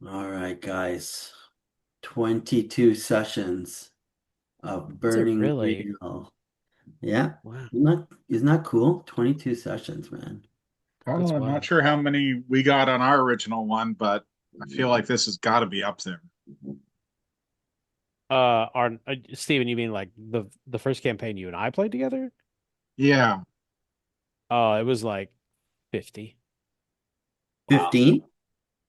All right, guys. 22 sessions of Is it Burning really? Wheel. Yeah. Wow, Isn't that cool? 22 sessions, man. Well, that's I'm not wild. sure how many we got on our original one, but I feel like this has got to be up there. Steven, you mean like the first campaign you and I played together? Yeah. Oh, it was like 50. Wow. 15?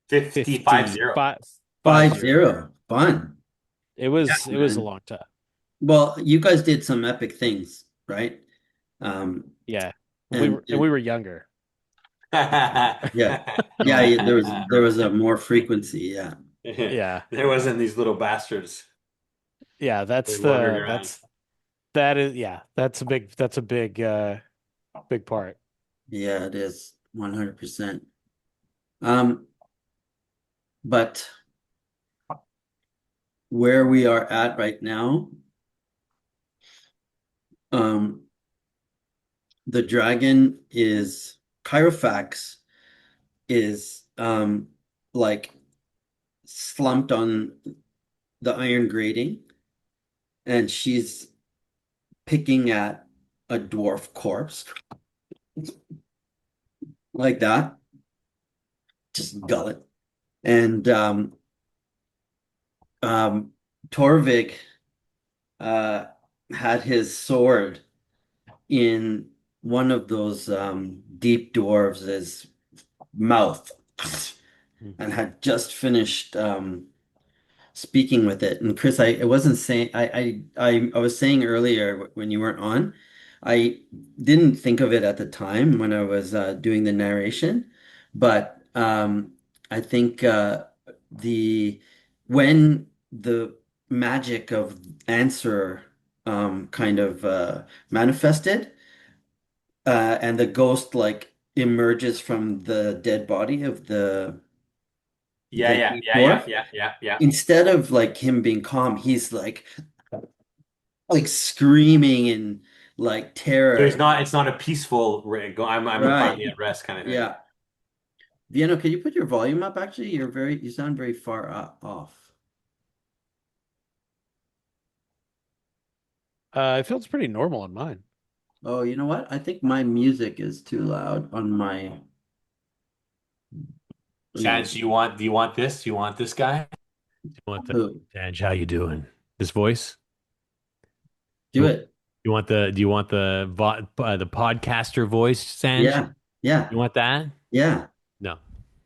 55 50, 0. five, five 5-0. zero. Fun. It Yeah, was a man. long time. Well, you guys did some epic things, right? Um, Yeah. and And we were younger. yeah. Yeah, there was a more frequency, yeah. Yeah. There wasn't these little bastards Yeah, like wandering around. that is yeah, that's a big part. Yeah, it is 100%. Um, but where we are at right now, um, the dragon is Chirofax is like slumped on the iron grating, and she's picking at a dwarf corpse like that, just gullet. And um Torvik uh had his sword in one of those deep dwarves' mouth and had just finished speaking with it. And Chris, I wasn't saying I was saying earlier when you weren't on, I didn't think of it at the time when I was doing the narration, but I think the when the magic of answer kind of manifested, and the ghost like emerges from the dead body of Yeah, the yeah, deep yeah, yeah, dwarf. yeah, yeah, yeah. Instead of like him being calm, he's like screaming in like So terror. it's not a peaceful I'm Right. finally at rest kind of thing. Yeah. Vienna, can you put your volume up? Actually, you sound very far off. It feels pretty normal on mine. Oh, you know what? I think my music is too loud on my. No. Chance, do you want this? Do you want this guy? You want the Who? Ange, how you doing? This voice? Do it. Do you want the podcaster voice, Sanj? Yeah. Yeah. You want that? Yeah. No.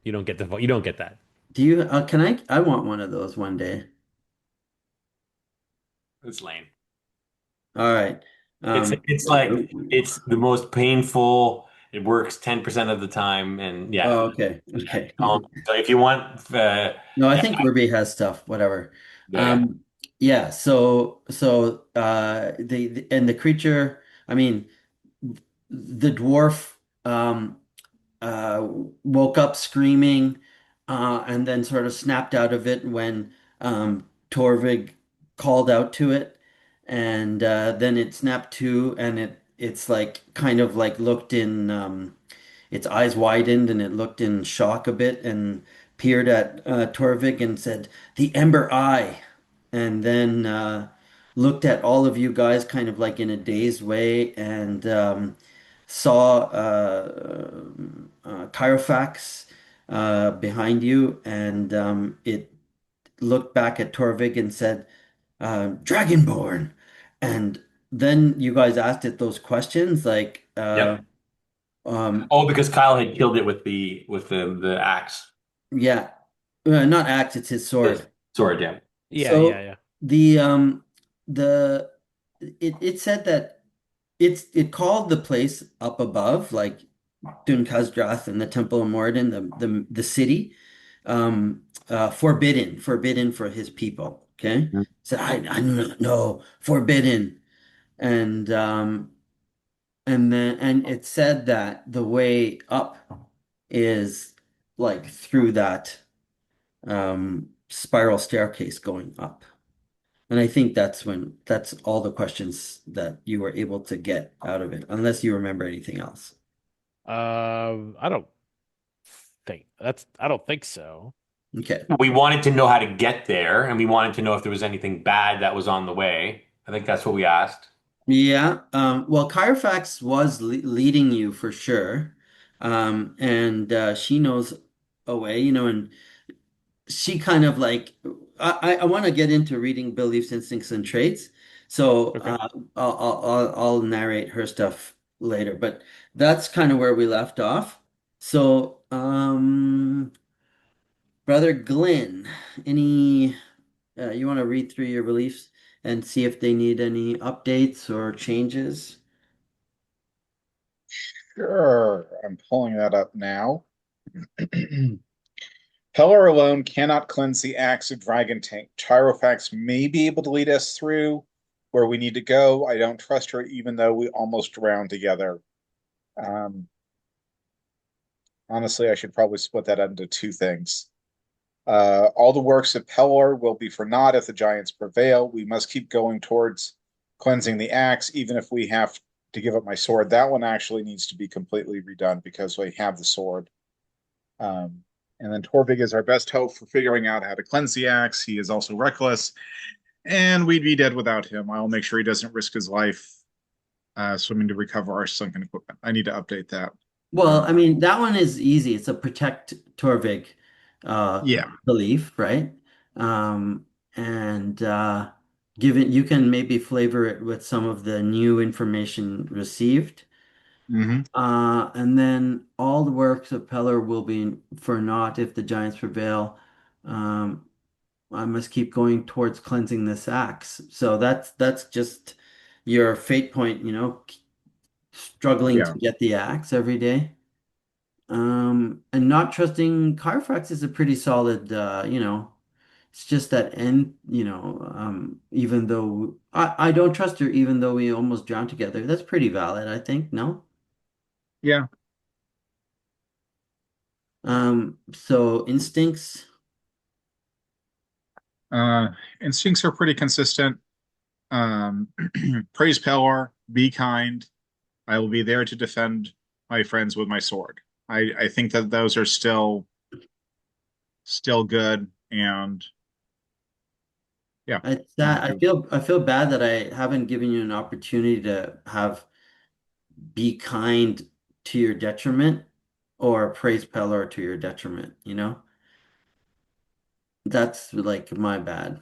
You don't get that. Do you can I want one of those one day. It's lame. All right. It's like it's the most painful. It works 10% of the time, and yeah. Oh, okay. Okay. So if you want, No, I yeah, think Ruby has stuff, whatever. yeah, Yeah, so the creature, I mean, the dwarf uh woke up screaming and then sort of snapped out of it when Torvig called out to it, and then it snapped to, and it's like kind of like looked in its eyes widened and it looked in shock a bit and peered at Torvik and said, "The Ember Eye," and then looked at all of you guys kind of like in a dazed way and saw Chirofax behind you, and it looked back at Torvik and said, "Dragonborn," and then you guys asked it those questions like. yep. Um, Oh, because Kyle had killed it with the axe, Yeah, not axe, it's his the sword. sword. Yeah. Yeah, yeah, So yeah. the it said that it called the place up above, like Dun Khazdrath and the Temple of Moradin, the city, forbidden for his people. Okay, said I no forbidden, and then it said that the way up is like through that spiral staircase going up. And I think that's all the questions that you were able to get out of it, unless you remember anything else. I don't think so. Okay. We wanted to know how to get there, and we wanted to know if there was anything bad that was on the way. I think that's what we asked. Yeah. Well, Carfax was leading you for sure. And she knows a way, and she kind of like I want to get into reading beliefs, instincts, and traits. So Okay. I'll narrate her stuff later, but that's kind of where we left off. So, Brother Glenn, any you want to read through your beliefs and see if they need any updates or changes? Sure. I'm pulling that up now. Pelor alone cannot cleanse the axe of Dragon Tank. Tyrofax may be able to lead us through where we need to go. I don't trust her, even though we almost drowned together. Um, Honestly, I should probably split that into two things. All the works of Pelor will be for naught if the giants prevail. We must keep going towards cleansing the axe, even if we have to give up my sword. That one actually needs to be completely redone because we have the sword. Um, and then Torvig is our best hope for figuring out how to cleanse the axe. He is also reckless, and we'd be dead without him. I'll make sure he doesn't risk his life swimming to recover our sunken equipment. I need to update that. Well, I Um, mean, that one is easy. It's a protect Torvik yeah. belief, right? Um, and given you can maybe flavor it with some of the new information received. Hmm. And then all the works of Peller will be for naught if the giants prevail. Um, I must keep going towards cleansing this axe. So that's just your fate point, struggling Yeah. to get the axe every day. And not trusting Carfax is a pretty solid, it's just that end, even though I don't trust her, even though we almost drowned together. That's pretty valid, I think, no? Yeah. So instincts, Uh, Instincts are pretty consistent. Um, Praise Pelor, be kind. I will be there to defend my friends with my sword. I think that those are still good, and yeah, I'm I happy. feel bad that I haven't given you an opportunity to have be kind to your detriment or praise Pelor to your detriment, That's like my bad.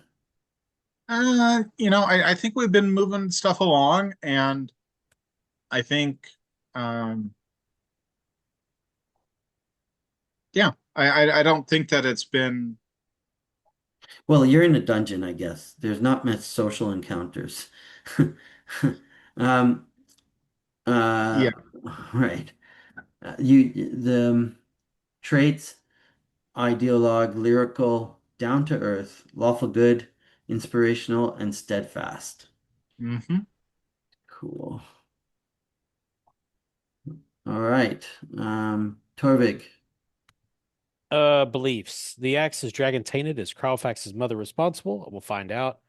I think we've been moving stuff along, and I think, um, yeah, I don't think that it's been, Well, you're in a dungeon, I guess. There's not much social encounters. Um, yeah. uh, right. The traits, ideologue, lyrical, down to earth, lawful good, inspirational, and steadfast. Hmm. Cool. All right. Torvig. Beliefs. The axe is dragon tainted. Is Crowfax's mother responsible? We'll find out.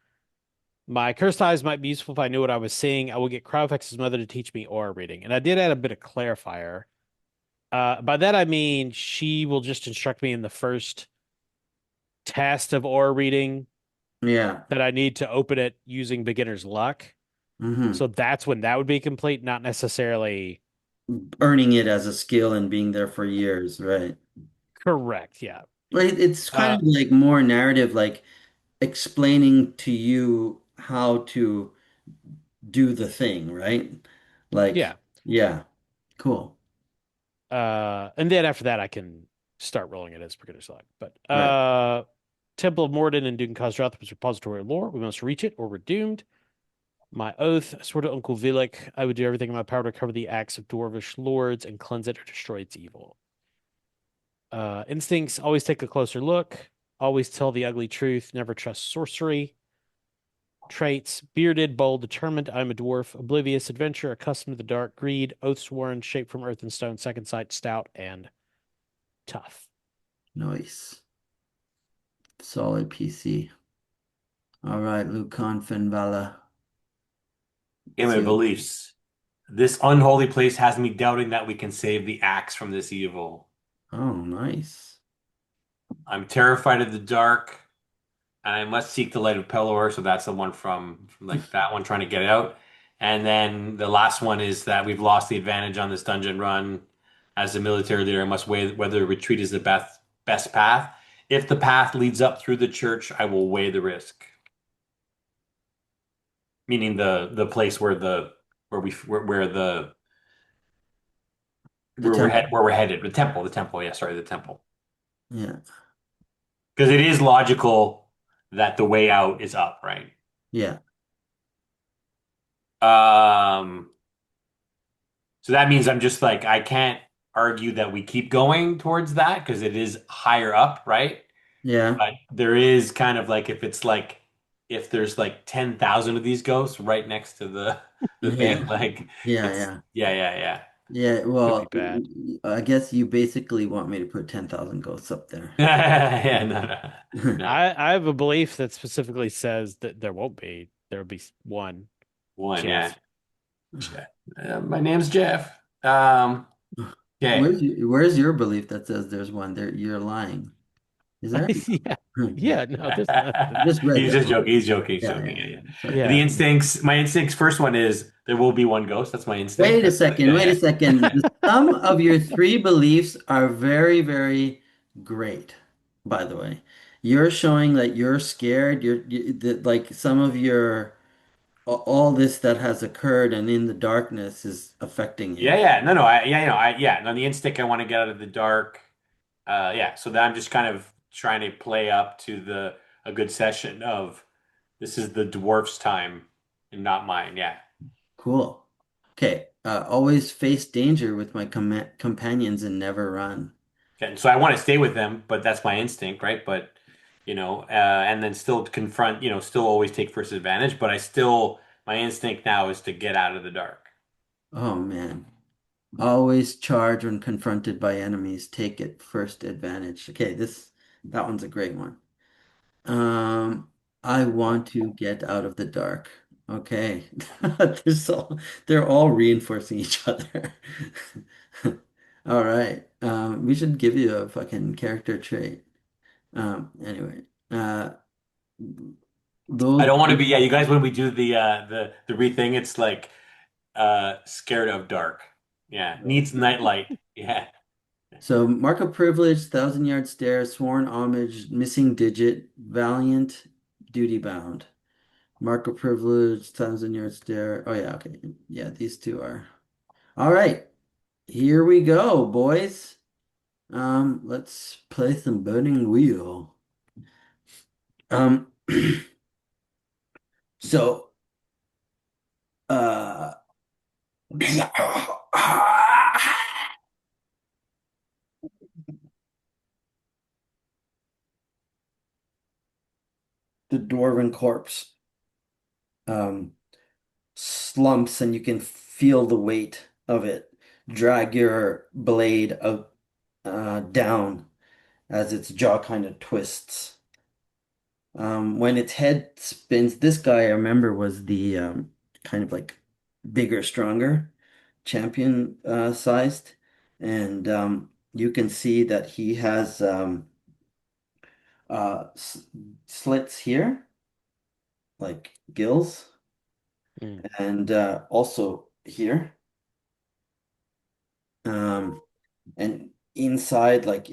My cursed eyes might be useful if I knew what I was seeing. I will get Crowfax's mother to teach me aura reading. And I did add a bit of clarifier. By that I mean she will just instruct me in the first test of aura reading Yeah. that I need to open it using beginner's luck. Hmm. So that's when that would be complete, not necessarily Earning it as a skill and being there for years, right? correct. Yeah. Like it's kind Uh, of like more narrative, like explaining to you how to do the thing, right? Like, yeah. yeah, cool. And then after that, I can start rolling it as beginner's luck. But Right. Temple of Morden and Duke Khazdrath was repository of lore. We must reach it or we're doomed. My oath, I swore to Uncle Vilek, I would do everything in my power to cover the acts of dwarvish lords and cleanse it or destroy its evil. Instincts, always take a closer look. Always tell the ugly truth. Never trust sorcery. Traits, bearded, bold, determined. I'm a dwarf. Oblivious, adventure, accustomed to the dark. Greed, oath sworn, shaped from earth and stone. Second sight, stout, and tough. Nice. Solid PC. All right, Lucan Finvala. In my So, beliefs, this unholy place has me doubting that we can save the axe from this evil. oh, nice. I'm terrified of the dark, and I must seek the light of Pelor. So that's the one from like that one trying to get out. And then the last one is that we've lost the advantage on this dungeon run. As a military leader, I must weigh whether retreat is the best path. If the path leads up through the church, I will weigh the risk. Meaning the place where the where the The temple. where we're headed. The temple. Yeah, sorry, the temple. Yeah. Because it is logical that the way out is up, right? Yeah. Um, so that means I'm just like I can't argue that we keep going towards that because it is higher up, right? Yeah. But there is kind of like if it's like if there's like 10,000 of these ghosts right next to the thing, Yeah. like Yeah. it's Yeah. yeah. Yeah. Could be Well, bad. I guess you basically want me to put 10,000 ghosts up there. Yeah, no. I have a belief that specifically says that there won't be. There'll be one. One, yeah. Jeff. My name's Jeff. Okay. Where's your belief that says there's one there? You're lying. Is there? Yeah. Yeah, no, there's nothing. Just read He's that just one. joking. He's joking. He's Yeah, joking. yeah, Yeah, yeah. yeah. Sorry. The Yeah. instincts, my instincts, first one is there will be one ghost. That's my instinct. Wait a That's second. yeah, Wait a yeah. second. The sum of your three beliefs are very, very great, by the way. You're showing that you're scared. That like some of your all this that has occurred and in the darkness is affecting Yeah, you. yeah. No, no. Yeah. No, the instinct, I want to get out of the dark. Yeah. So that I'm just kind of trying to play up to the a good session of this is the dwarf's time and not mine. Yeah. Cool. Okay. Always face danger with my companions and never run. And so I want to stay with them, but that's my instinct, right? But and then still confront, still always take first advantage. But I still, my instinct now is to get out of the dark. Oh man. Always charge when confronted by enemies. Take it first advantage. Okay, that one's a great one. Um, I want to get out of the dark. Okay. They're all reinforcing each other. All right. We should give you a fucking character trait. Anyway, I those don't want to be, yeah, you guys, when we do the re thing, it's like scared of dark. Yeah. Needs nightlight. Yeah. so mark of privilege, thousand yard stare, sworn homage, missing digit, valiant, duty bound. Mark of privilege, thousand yard stare. Oh yeah, okay. Yeah, these two are. All right. Here we go, boys. Let's play some burning wheel. Um, so, uh, the dwarven corpse, um, slumps and you can feel the weight of it drag your blade out, down as its jaw kind of twists. When its head spins, this guy I remember was the kind of like bigger, stronger champion sized, and you can see that he has slits here, like gills, Mm. and also here, um, and inside, like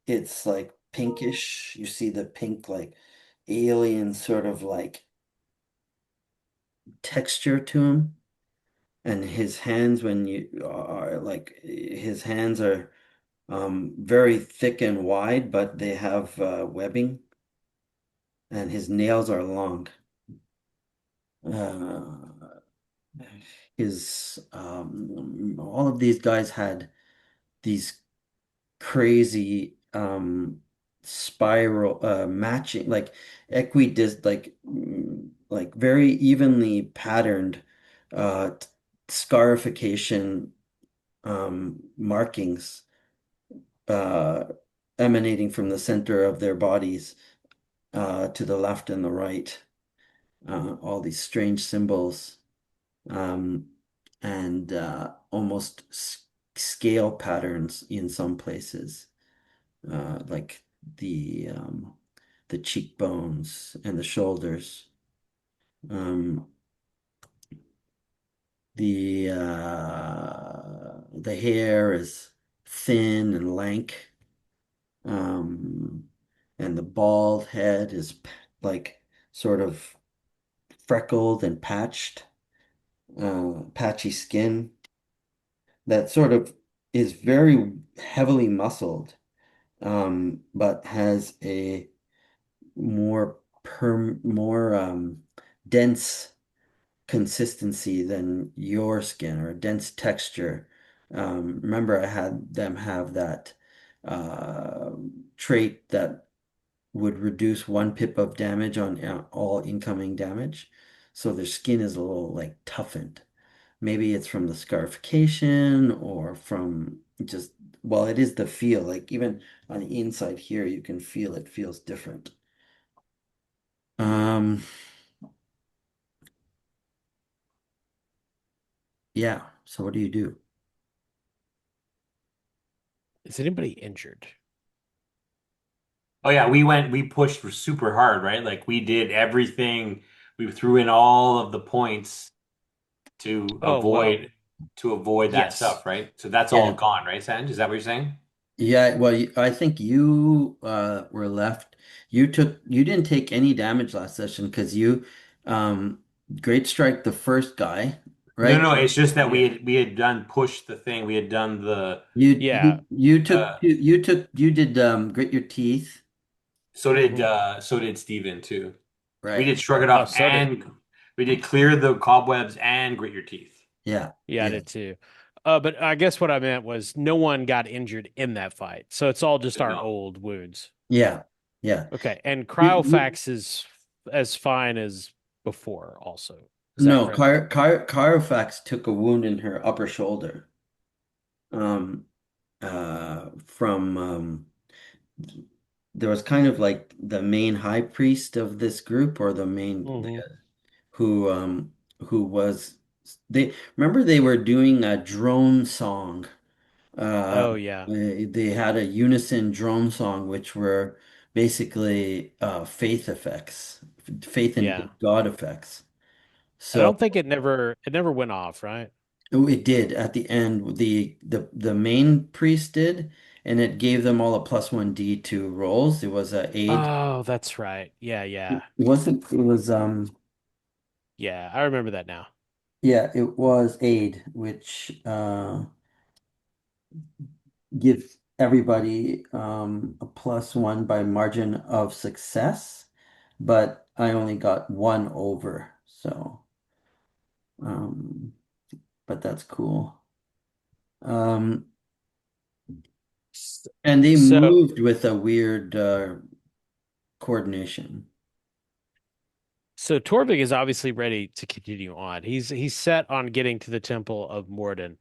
it's like pinkish. You see the pink, like alien sort of like texture to him. And his hands, when you are like, his hands are very thick and wide, but they have webbing, and his nails are long. Uh, his all of these guys had these crazy spiral matching, like equidist, like very evenly patterned uh scarification markings uh, emanating from the center of their bodies to the left and the right. All these strange symbols um, and almost scale patterns in some places. Like the the cheekbones and the shoulders. Um, the hair is thin and lank. Um, and the bald head is like sort of freckled and patched, patchy skin that sort of is very heavily muscled, but has a more dense consistency than your skin or a dense texture. Remember, I had them have that uh, trait that would reduce 1 pip of damage on all incoming damage. So their skin is a little like toughened. Maybe it's from the scarification or from just, well, it is the feel. Like even on the inside here, you can feel it feels different. Um, yeah. So what do you do? Is anybody injured? Oh yeah, we pushed super hard, right? Like we did everything. We threw in all of the points to Oh, well, avoid that yes. stuff, right? So that's all Yeah. gone, right, Sanj? Is that what you're saying? Yeah, well, I think you were left. You didn't take any damage last session because you um great strike the first guy, No, right? no, it's just that Yeah. we had done push the thing. We had done the Yeah. You did grit your teeth, Hmm. so did Steven too. We right? did shrug it Oh, off so did. and we did clear the cobwebs and grit your teeth. Yeah. Yeah, I Yeah. did too. But I guess what I meant was no one got injured in that fight. So it's all just our No. old wounds. Yeah. Yeah. Okay. And You, Cryofax is as fine as before, also. Is that no, correct? Carfax took a wound in her upper shoulder. Um from there was kind of like the main high priest of this group or the main Hmm. who was they remember they were doing a drone song. Oh, yeah. They had a unison drone song which were basically faith effects, faith in Yeah. God effects. I So don't think it never went off, right? oh, it did at the end. The main priest did, and it gave them all a +1D to rolls. It was a aid. Oh, that's right. Yeah, yeah. It wasn't. It was Yeah, I remember that now. yeah. It was aid, which gives everybody a +1 by margin of success. But I only got one over. So um, but that's cool. Um, S- and they So, moved with a weird coordination. so Torvik is obviously ready to continue on. He's set on getting to the Temple of Morden.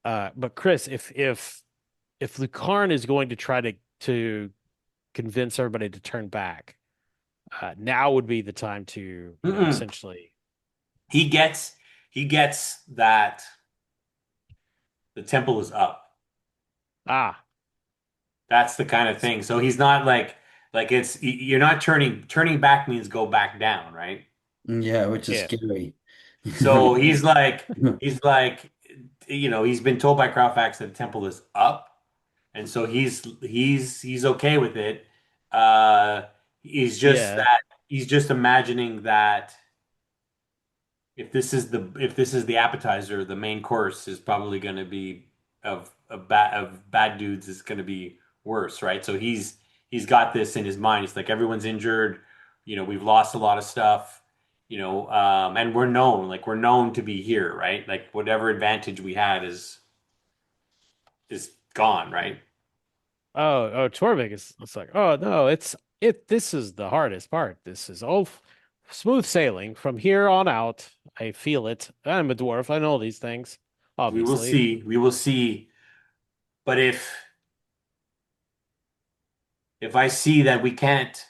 But Chris, if Lucarn is going to try to convince everybody to turn back, now would be the time to, Mm-mm. essentially. He gets he gets that the temple is up. Ah, That's the kind of thing. So he's not like you're not turning back means go back down, right? Yeah, which is yeah, scary. So he's like he's been told by Crowfax that the temple is up, and so he's okay with it. Uh he's just yeah. that he's just imagining that if this is the appetizer, the main course is probably going to be of bad dudes is going to be worse, right? So he's got this in his mind. It's like everyone's injured, we've lost a lot of stuff, and we're known to be here, right? Like whatever advantage we had is gone, right? Oh, Torvik is. It's like, oh no, it. This is the hardest part. This is smooth sailing from here on out. I feel it. I'm a dwarf. I know these things, We will obviously. see. We will see. But if I see that we can't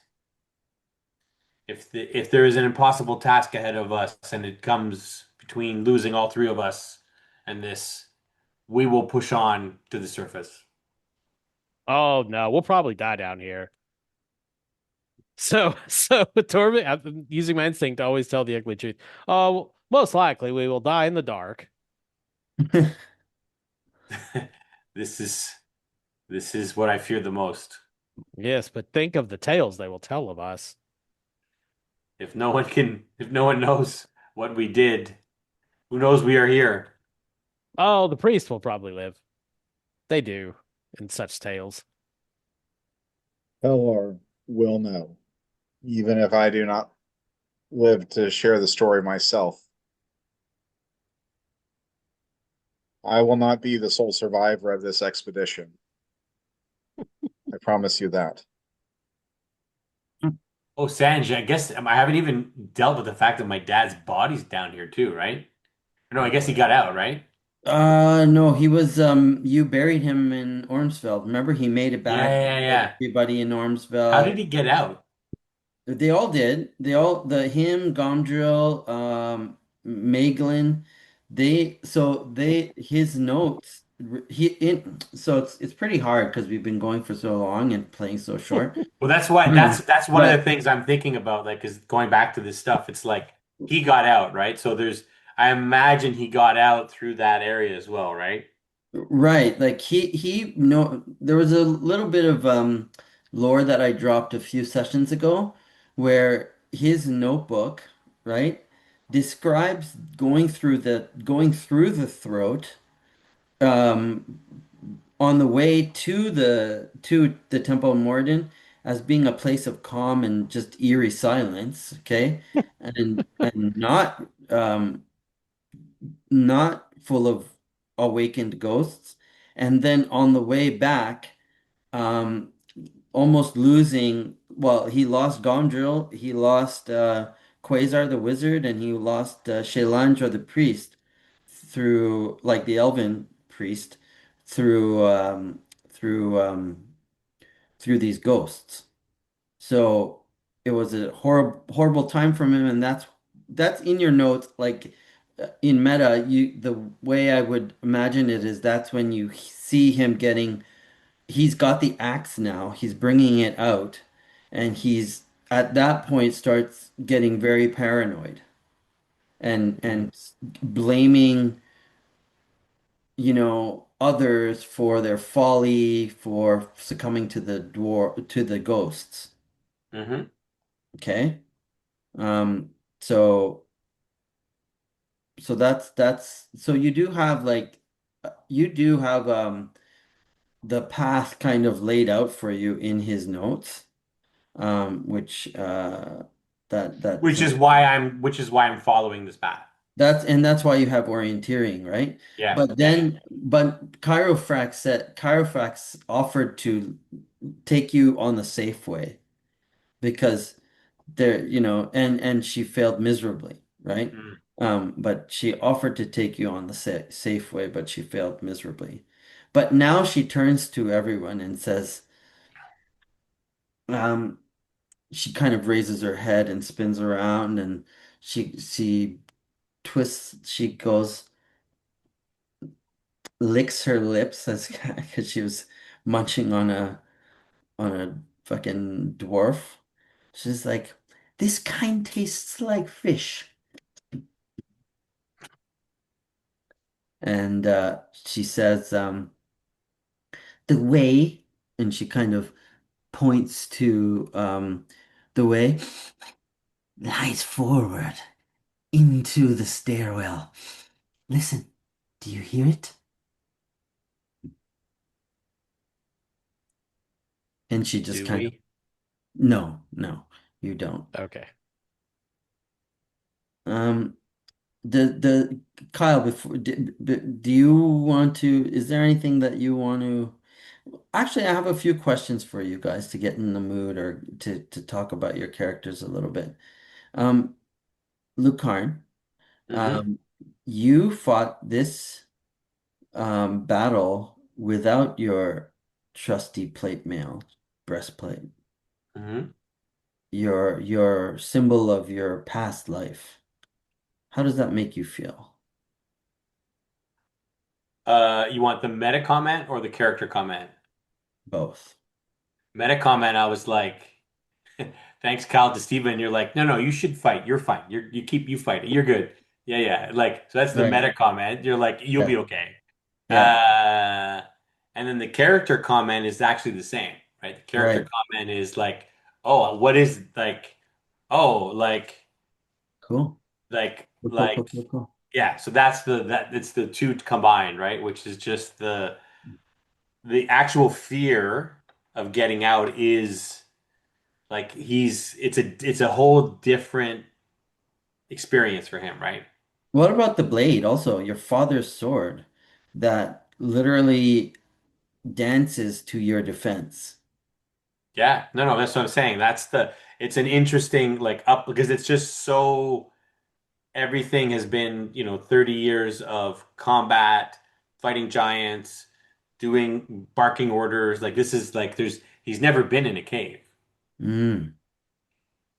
if there is an impossible task ahead of us and it comes between losing all three of us and this, we will push on to the surface. Oh no, we'll probably die down here. So Torvik, I'm using my instinct to always tell the ugly truth. Oh, most likely we will die in the dark. This is this is what I fear the most. Yes, but think of the tales they will tell of us. If no one knows what we did, who knows we are here? Oh, the priest will probably live. They do in such tales. Pelor will know, even if I do not live to share the story myself. I will not be the sole survivor of this expedition. I promise you that. Oh, Sanj, I guess I haven't even dealt with the fact that my dad's body's down here too, right? No, I guess he got out, right? No, he was you buried him in Ormsfeld. Remember he made it Yeah, back, yeah, buried yeah. everybody in How did Ormsfeld. he get out? They all did. They all the him, Gondril, Maeglin, they his notes he in so it's pretty hard because we've been going for so long and playing so short. Well, that's why that's one of the But things I'm thinking about, like, is going back to this stuff. It's like he got out, right? So I imagine he got out through that area as well, right? right, like he no there was a little bit of lore that I dropped a few sessions ago where his notebook, right, describes going through the throat um on the way to the Temple of Morden as being a place of calm and just eerie silence, okay? And not full of awakened ghosts. And then on the way back, um, almost losing, well, he lost Gondril, he lost Quasar the wizard, and he lost Shelandra the priest through, like the elven priest, through through through these ghosts. So it was a horrible time from him, and that's in your notes. Like in meta, you the way I would imagine it is that's when you see him getting. He's got the axe now. He's bringing it out, and he's at that point starts getting very paranoid and blaming, others for their folly, for succumbing to the ghosts. Mm-hmm. Okay. Um, so so you do have you do have the path kind of laid out for you in his notes, which that Which is why I'm following this path. that's why you have orienteering, right? Yeah, yeah, yeah. But Chiroprax offered to take you on the safe way because and she failed miserably, right? Mm. But she offered to take you on the safe way, but she failed miserably. But now she turns to everyone and says, um, she kind of raises her head and spins around and she twists, she goes, licks her lips as because she was munching on a fucking dwarf. She's like, this kind tastes like fish. And she says, the way, and she kind of points to the way lies forward into the stairwell. Listen, do you hear it? And she just Do kind of, we? no, no, you don't. Okay. Um, the Kyle, do you want to, is there anything that you want to, actually, I have a few questions for you guys to get in the mood or to talk about your characters a little bit. Um, Lucarn, Mm-hmm. um, you fought this battle without your trusty plate mail breastplate, Mm-hmm. your symbol of your past life. How does that make you feel? You want the meta comment or the character comment? Both. Meta comment, I was like, thanks, Kyle, to Steven. You're like, no, no, you should fight. You're fine. You fight. You're good. Yeah, yeah. Like, so that's the Right. meta comment. You're like, you'll Yeah. be okay. Yeah. Uh, and then the character comment is actually the same, right? The character Right. comment is like, oh, what is like, oh, Cool. like, Cool, cool, like, cool, cool, cool. yeah. So that's that. It's the two combined, right? Which is just the actual fear of getting out is like it's a whole different experience for him, right? What about the blade also? Your father's sword that literally dances to your defense. Yeah, no, no, that's what I'm saying. It's an interesting like up because it's just so everything has been, 30 years of combat, fighting giants, doing barking orders. Like this is like he's never been in a cave, Mm,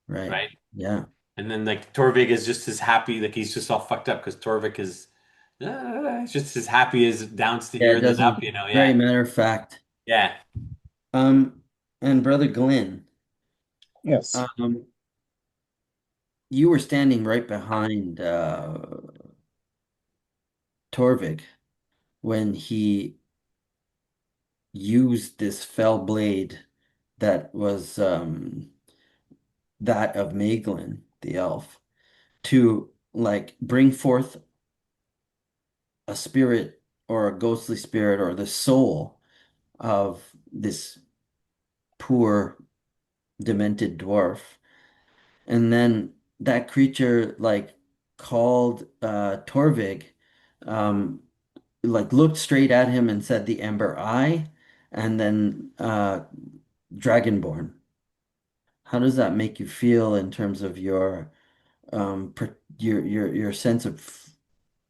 right. right? Yeah. And then like Torvik is just as happy, like he's just all fucked up because Torvik is he's just as happy as downs to Yeah, it here than doesn't. up, Very yeah. matter of fact. Yeah. Um, and Brother Glenn, Yes. um, you were standing right behind Torvik when he used this fell blade that was that of Maeglin, the elf, to like bring forth a spirit or a ghostly spirit or the soul of this poor demented dwarf. And then that creature like called Torvig, um, like looked straight at him and said the Ember Eye, and then Dragonborn. How does that make you feel in terms of your your sense of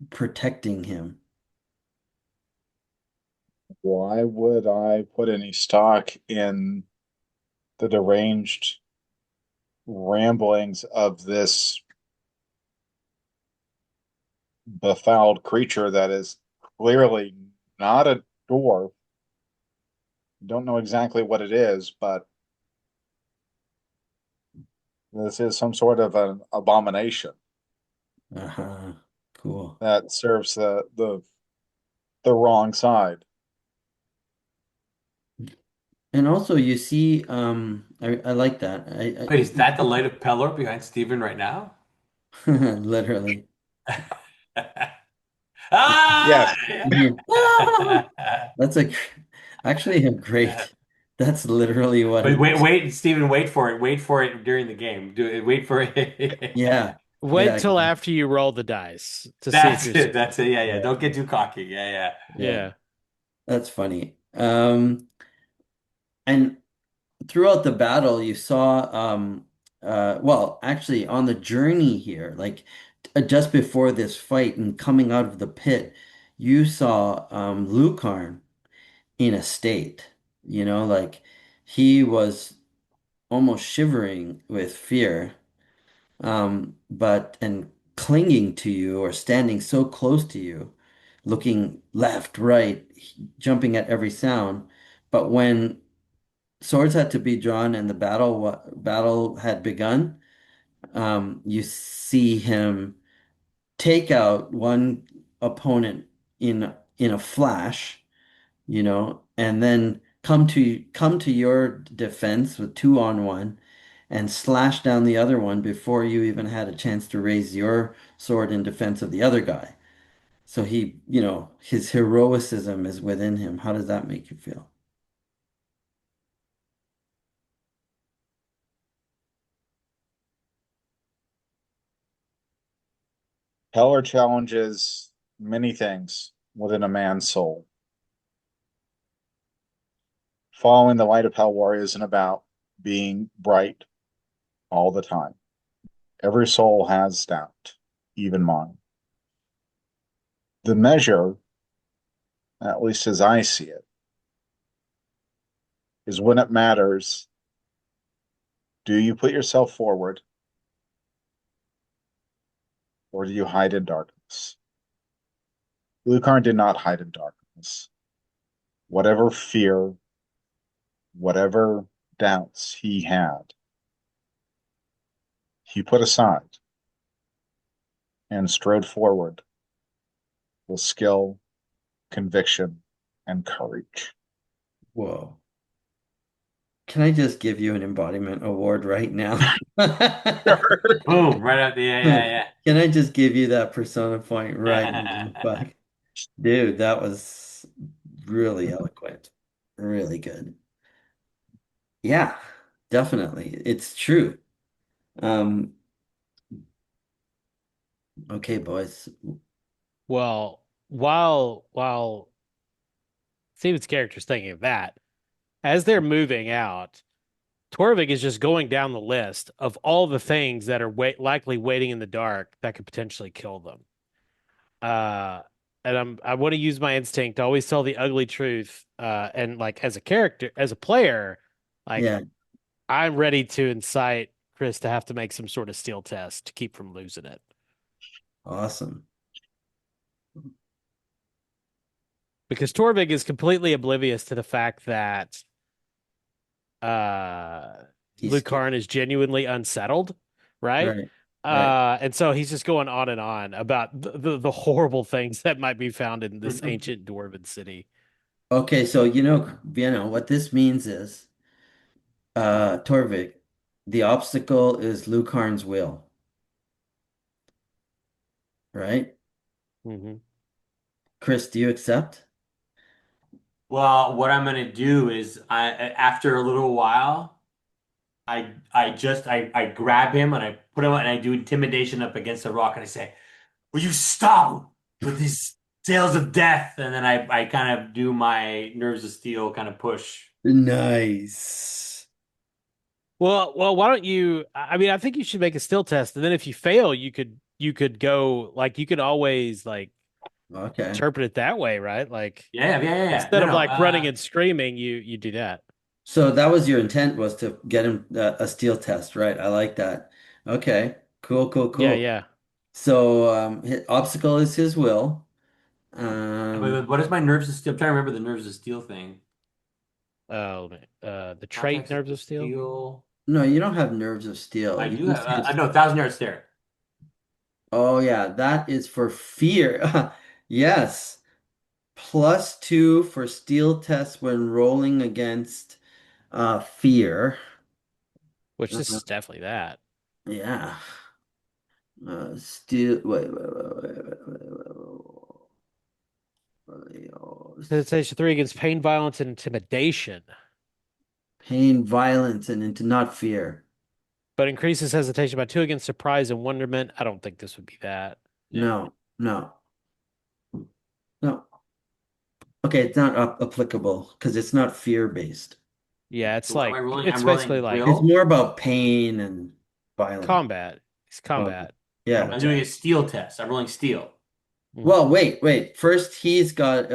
protecting him? Why would I put any stock in the deranged ramblings of this befouled creature that is clearly not a dwarf? Don't know exactly what it is, but this is some sort of an abomination Uh-huh. Cool. that serves the wrong side. And also you see, I like that. Wait, is that the light of Pelor behind Steven right now? Literally. Ah! Yes. Yeah. Ah! That's a actually a great. That's literally what Wait, it wait, is. wait, Steven, wait for it. Wait for it during the game. Do it. Wait for it. Yeah. Wait Yeah. till after you roll the dice to see if That's you're it. That's it. Yeah, yeah. Yeah. Don't get too cocky. Yeah, yeah. Yeah. yeah. That's funny. And throughout the battle, you saw, well, actually, on the journey here, like just before this fight and coming out of the pit, you saw Lucarn in a state, like he was almost shivering with fear, but and clinging to you or standing so close to you, looking left, right, jumping at every sound. But when swords had to be drawn and the battle had begun, you see him take out one opponent in a flash, and then come to your defense with 2-on-1 and slash down the other one before you even had a chance to raise your sword in defense of the other guy. So his heroicism is within him. How does that make you feel? Heller challenges many things within a man's soul. Following the light of Pelwar isn't about being bright all the time. Every soul has doubt, even mine. The measure, at least as I see it, is when it matters, do you put yourself forward or do you hide in darkness? Lucarn did not hide in darkness. Whatever fear, whatever doubts he had, He put aside and strode forward with skill, conviction, and courage. Whoa. Can I just give you an embodiment award right now? Boom, right out the yeah, Can I just give you that persona point right now? yeah, Fuck. Dude, that was really eloquent. Really good. Yeah, definitely. It's true. Um, okay, boys. Well, while Steven's character's thinking of that, as they're moving out, Torvik is just going down the list of all the things that are likely waiting in the dark that could potentially kill them. Uh, and I want to use my instinct to always tell the ugly truth. And like as a character, as a player, like Yeah, I'm ready to incite Chris to have to make some sort of steel test to keep from losing it. awesome. Because Torvik is completely oblivious to the fact that uh He's scared. Lucarin is genuinely unsettled, right? Right, right. And so he's just going on and on about the horrible things that might be found in this yeah. ancient dwarven city. Okay, so what this means is, Torvik, the obstacle is Lucarn's will, right? Hmm. Chris, do you accept? Well, what I'm gonna do is after a little while, I grab him and I put him and I do intimidation up against a rock and I say, "Will you stop with these tales of death?" And then I kind of do my nerves of steel kind of push. Nice. Well, why don't you? I mean, I think you should make a still test, and then if you fail, you could go like you could always like Okay. interpret it that way, right? Like Yeah. instead No, of no. like running and screaming, you do that. So that was your intent was to get him a steel test, right? I like that. Okay. Cool, cool, Yeah, cool. yeah. So obstacle is his will. What is my nerves of steel? I'm trying to remember the nerves of steel thing. The trait Contacts of nerves of steel, steel. No, you don't have nerves of steel. I You do have. just have. I know 1,000 yard stare. Oh yeah, that is for fear. Yes. +2 for steel tests when rolling against fear. which this Uh, is definitely that. yeah. Steel. Wait. Hesitation 3 against pain, violence, and intimidation, Pain, violence, and into not fear. but increases hesitation by 2 against surprise and wonderment. I don't think this would be that. Yeah. No, no, no. Okay, it's not applicable because it's not fear-based. Yeah, So what am I rolling? it's I'm basically rolling like It's will. more about pain and violence. combat. It's Okay. combat Yeah. I'm attack. doing a steel test. I'm rolling steel. Mhm. Well, wait. First, he's got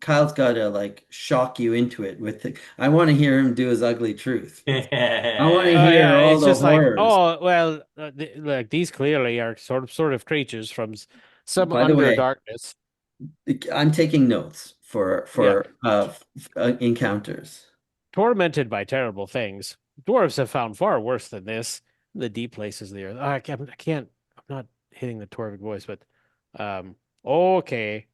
Kyle's got to like shock you into it with it. I want to hear him do his ugly truth. I want to Oh hear yeah, all it's the just like, horrors. oh well, like these clearly are sort of creatures from some By the way, underdarkness. I'm taking notes for Yeah, encounters. tormented by terrible things. Dwarves have found far worse than this in the deep places of the earth. I can't. I'm not hitting the Torvik voice, but okay.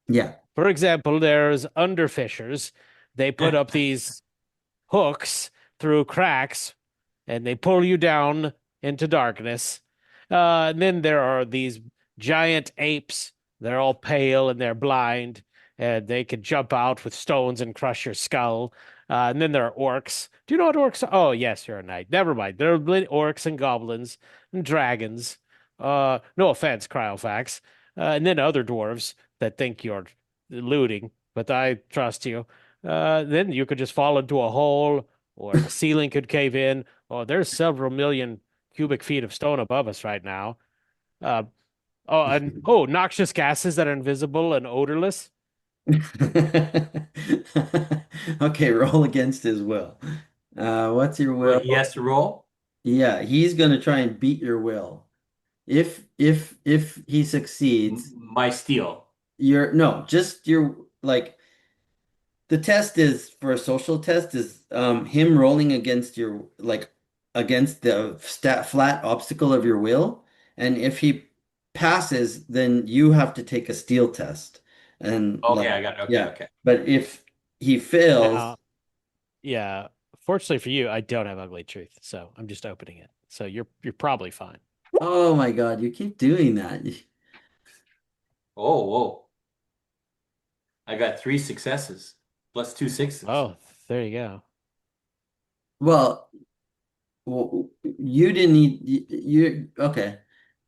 Yeah. For example, there's underfishers. They put up these hooks through cracks and they pull you down into darkness. And then there are these giant apes. They're all pale and they're blind, and they can jump out with stones and crush your skull. And then there are orcs. Do you know what orcs are? Oh, yes, you're a knight. Never mind. There are orcs and goblins and dragons. No offense, Cryofax. And then other dwarves that think you're looting, but I trust you. Then you could just fall into a hole, or the ceiling could cave in. Oh, there's several million cubic feet of stone above us right now. Uh, noxious gases that are invisible and odorless. Okay, roll against his will. What's your Well, will? he has to roll. Yeah, he's gonna try and beat your will. If he succeeds, My steel. you're no, just your like the test is for a social test is him rolling against your like against the flat obstacle of your will, and if he passes, then you have to take a steel test. And Okay, like, I got it. Okay, yeah, okay. but if he fails, Now, yeah. Fortunately for you, I don't have ugly truth, so I'm just opening it. So you're probably fine. oh my God, you keep doing that. Oh, whoa. I got three successes plus two sixes. Oh, there you go. Well, you didn't need you okay.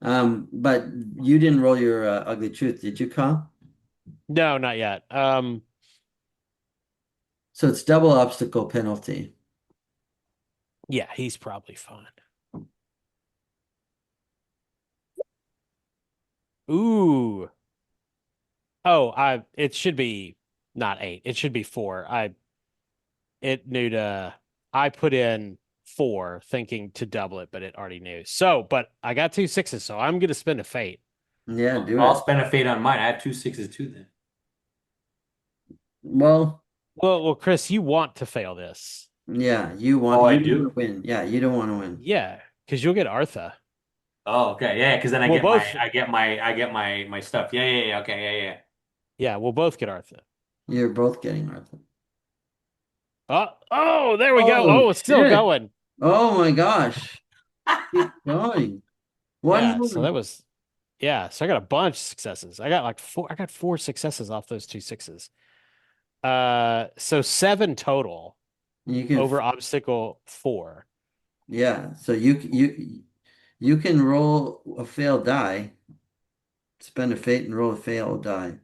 But you didn't roll your ugly truth, did you, Kyle? No, not yet. So it's double obstacle penalty. Yeah, he's probably fine. Ooh. Oh, it should be not 8. It should be 4. It knew to I put in 4 thinking to double it, but it already knew. So, but I got 2 sixes, so I'm gonna spend a fate. Yeah, do I'll it. spend a fate on mine. I have two sixes too then. Well, Well, Chris, you want to fail this. yeah, Oh, I you want to do? win. Yeah, you don't want to win. Yeah, because you'll get Artha. Oh, okay. Yeah, because then We'll both I get my stuff. Yeah, yeah, yeah. Okay, yeah, yeah. yeah, we'll both get Artha. You're both getting Arthur. Oh, there we go. Oh Oh, it's still shit. going. Oh my gosh. Keep going. One Yeah, more. so that was yeah, so I got a bunch of successes. I got 4 successes off those 2 sixes. So 7 total You can over obstacle 4. yeah, so you can roll a failed die, spend a fate and roll a failed die.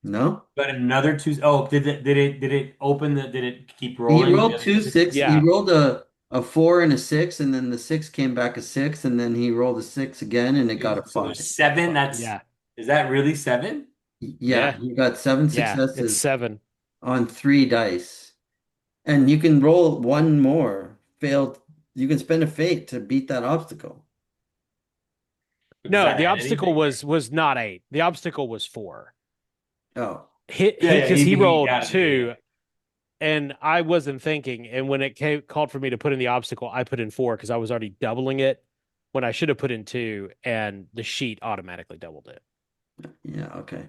No? Got another two. Oh, did it open the did it keep He rolling the rolled other two two sixes? six. He Yeah. rolled a four and a six, and then the six came back a six, and then he rolled a six again, and it got a So there's five. seven. That's Yeah. is that really seven? Yeah, Yeah. you got seven Yeah, it's successes 7. on three dice, and you can roll one more failed. You can spend a fate to beat that obstacle. Does No, that the add obstacle anything? was not 8. The obstacle was 4. Oh, Yeah, yeah. Because he He rolled got it. Yeah, 2 and I wasn't thinking. And when called for me to put in the obstacle, I put in 4 because I was already doubling it when I should have put in 2, and the sheet automatically doubled it. yeah, okay.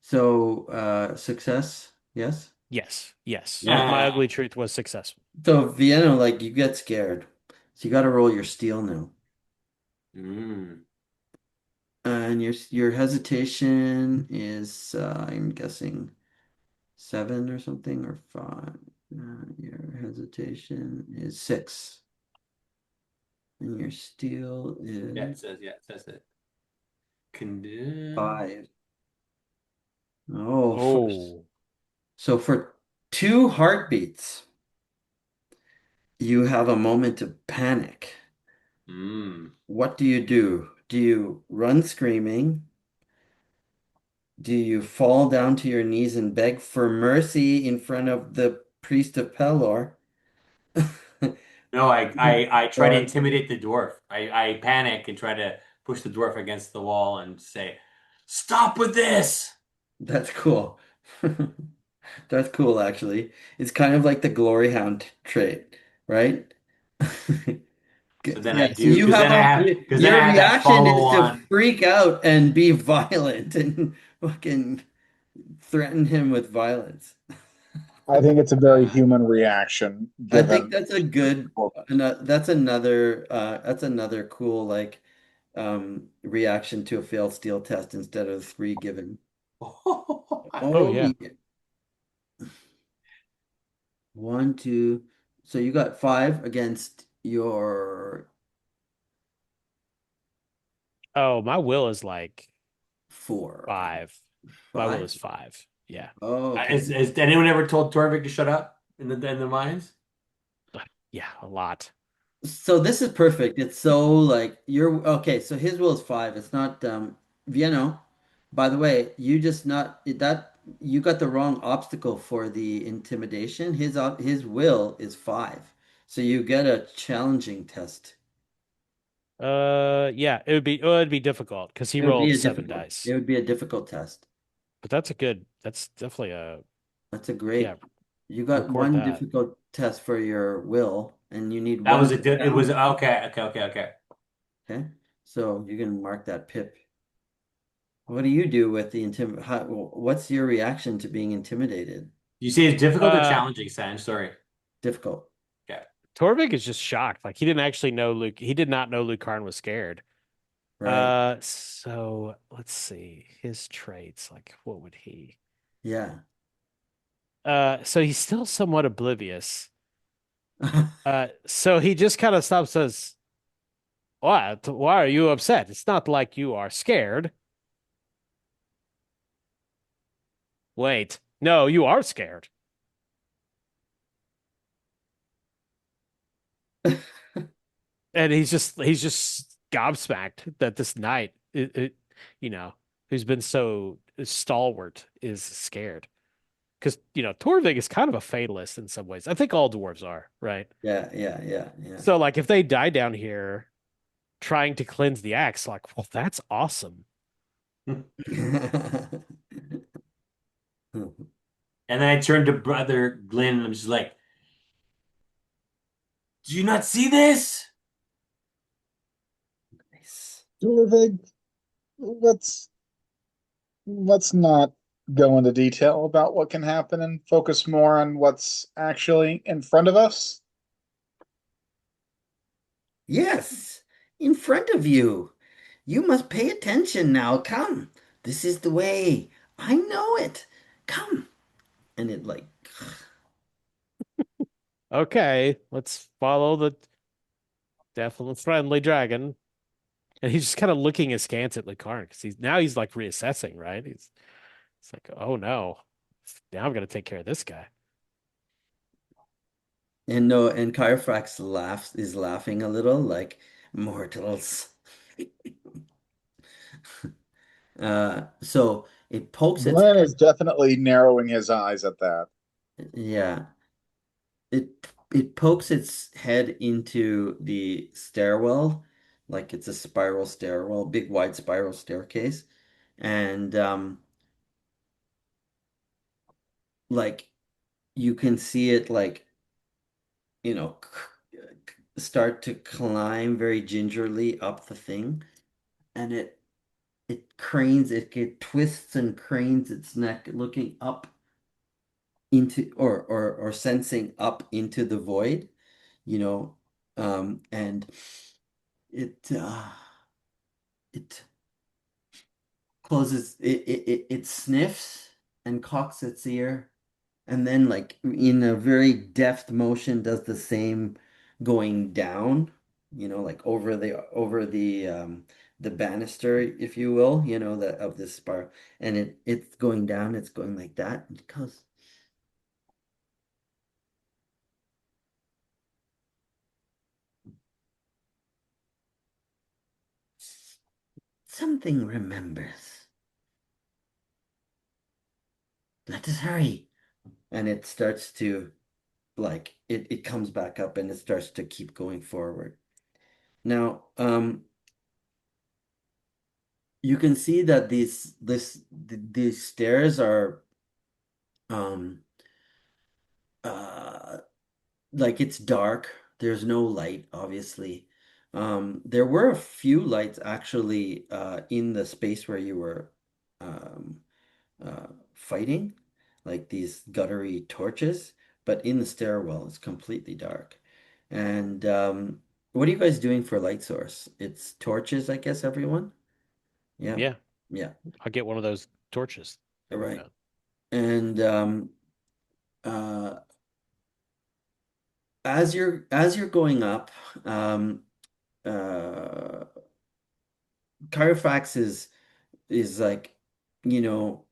So, success, yes. Yes, yes. My yeah. ugly truth was successful. So Vienna, like you get scared, so you got to roll your steel now. Mm. And your hesitation is, I'm guessing, seven or something, or five. Your hesitation is six, and your steel is Yeah, it says it. Can five. Oh, Oh, so for two heartbeats, you have a moment of panic. mm. What do you do? Do you run screaming? Do you fall down to your knees and beg for mercy in front of the priest of Pelor? No, I try to Or intimidate the dwarf. I panic and try to push the dwarf against the wall and say, "Stop with this." that's cool. That's cool, actually. It's kind of like the glory hound trait, right? So then Yeah, I so do you have a because then I your have that reaction follow is to on. freak out and be violent and fucking threaten him with violence. I think it's a very human reaction I think given. that's a good that's another cool like reaction to a failed steel test instead of three given. oh Oh yeah. yeah. One, two. So you got five against your Oh, my will is like four. 5. My will Five? is 5. Yeah. Oh, okay. Has anyone ever told Torvik to shut up in the mines? Yeah, a lot. So this is perfect. It's so like you're okay. So his will is five. It's not Vienna. By the way, you just not that you got the wrong obstacle for the intimidation. His will is five. So you get a challenging test. Yeah, it'd be difficult because he It would be rolled a 7 difficult. It dice. would be a difficult test. But that's definitely a That's a yeah, great. You got Record one that. difficult test for your will, and you need That one was it was success. okay. Okay, so you can mark that pip. What do you do with the what's your reaction to being intimidated? You say it's difficult or Uh, challenging, Sanj? Sorry. Difficult. Okay. Torvik is just shocked. Like he didn't actually know Luke. He did not know Lucarin was scared. Right. So let's see his traits. Like, what would he? Yeah. So he's still somewhat oblivious. So he just kind of stops and says, "What? Why are you upset? It's not like you are scared." Wait, no, you are scared. And he's just gobsmacked that this knight, you know, who's been so stalwart, is scared. Because Torvig is kind of a fatalist in some ways. I think all dwarves are, right? Yeah, yeah, yeah, yeah. So like if they die down here trying to cleanse the axe, like, well, that's awesome. And then I turned to Brother Glenn and I'm just like, do you not see this? Nice. Ludwig, let's not go into detail about what can happen and focus more on what's actually in front of us. Yes, in front of you. You must pay attention now. Come. This is the way. I know it. Come. And it like Okay, let's follow the definitely friendly dragon. And he's just kind of looking askance at Lucarin because he's like reassessing, right? It's like, oh no, now I'm gonna take care of this guy. and no, and Chiroprax laughs is laughing a little like mortals. So it pokes its Glenn is definitely narrowing his eyes at that. yeah, it pokes its head into the stairwell, like it's a spiral stairwell, big wide spiral staircase, and like you can see it like you know start to climb very gingerly up the thing, and it cranes, it twists and cranes its neck, looking up into or sensing up into the void, you know, and it it closes it sniffs and cocks its ear and then like in a very deft motion does the same going down, like over the banister, if you will, that of this spiral, and it's going down, it's going like that, and it goes, something remembers. Let us hurry. And it starts to like it comes back up and it starts to keep going forward. Now, you can see that these stairs are um uh like it's dark. There's no light, obviously. There were a few lights actually in the space where you were um fighting, like these guttery torches, but in the stairwell it's completely dark. And what are you guys doing for light source? It's torches, I guess, everyone? Yeah. Yeah, Yeah. I'll get one of those torches. All right. Uh, And uh as you're going up, uh Carfax is like, you know,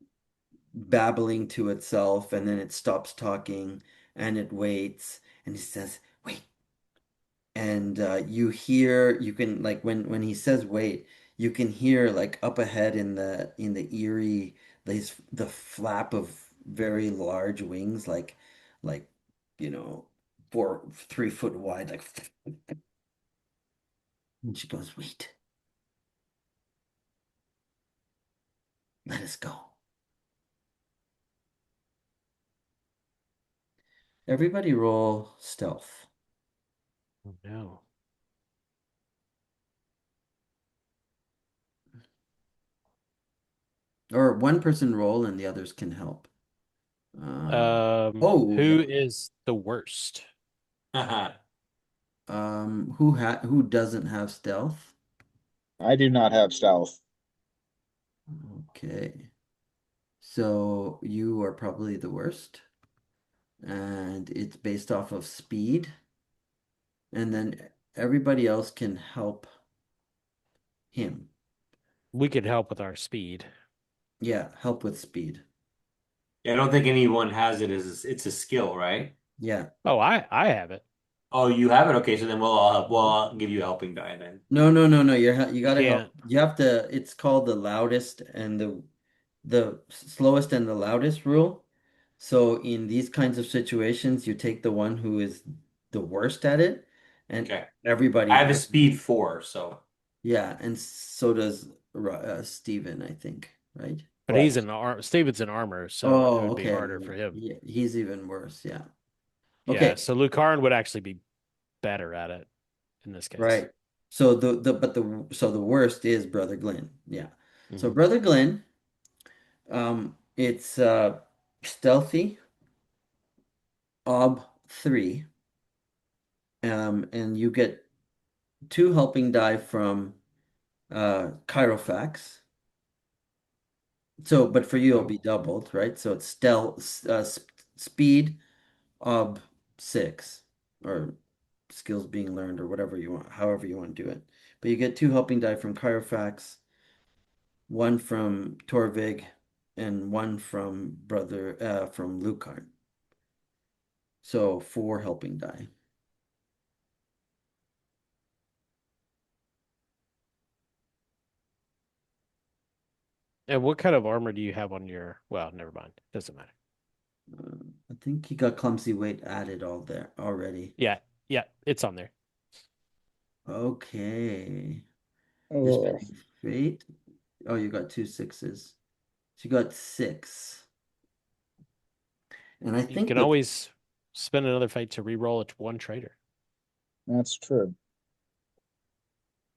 babbling to itself, and then it stops talking and it waits and it says, wait. And you can like when he says wait, you can hear like up ahead in the eerie, the flap of very large wings, like you know 3 foot wide, like, and she goes, wait, let us go. Everybody roll stealth. Oh, no. Or one person roll and the others can help. Oh, Who is the worst? who doesn't have stealth? I do not have stealth. Okay. So you are probably the worst. And it's based off of speed. And then everybody else can help him. We could help with our speed. Yeah, help with speed. Yeah, I don't think anyone has it as it's a skill, right? Yeah. Oh, I have it. Oh, you have it? Okay, so then we'll all help. Well, I'll give you a helping die then. No, no, no, no. You You gotta help. can't. You have to. It's called the loudest and the slowest and the loudest rule. So in these kinds of situations, you take the one who is the worst at it, and Okay. I everybody have a else. speed 4, so Yeah, and so does Steven, I think, right? But he's Correct. in Steven's in armor, so it Oh, would be okay. harder for him. Yeah, he's even worse. Yeah. Yeah, Okay. so Lucarin would actually be better at it in this case. Right. So the worst is Brother Glenn. Yeah. So Hmm. Brother Glenn, it's stealthy, ob 3, and you get 2 helping die from Chirofax. So, but for you it'll be Oh. doubled, right? So it's stealth, speed, ob 6, or skills being learned, or whatever you want, however you want to do it. But you get 2 helping die from Chirofax, one from Torvig, and one from Lucain. So 4 helping die. And what kind of armor do you have on your? Well, never mind. Doesn't matter. I think he got clumsy weight added all there already. Yeah, yeah, it's on there. Okay. Oh, Dispelling fate. Oh, you got 2 sixes. So you got 6. And I You think can the always spend another fight to re-roll it to one traitor. that's true.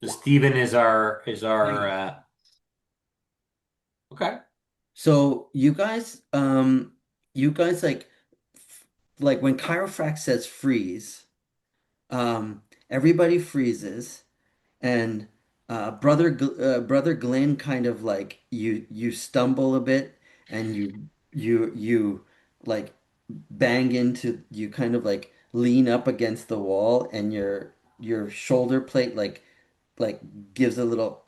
the Steven is our okay. so you guys like when Chiroprax says freeze, everybody freezes. And brother Glenn kind of like you stumble a bit and you like bang into you kind of like lean up against the wall and your shoulder plate like gives a little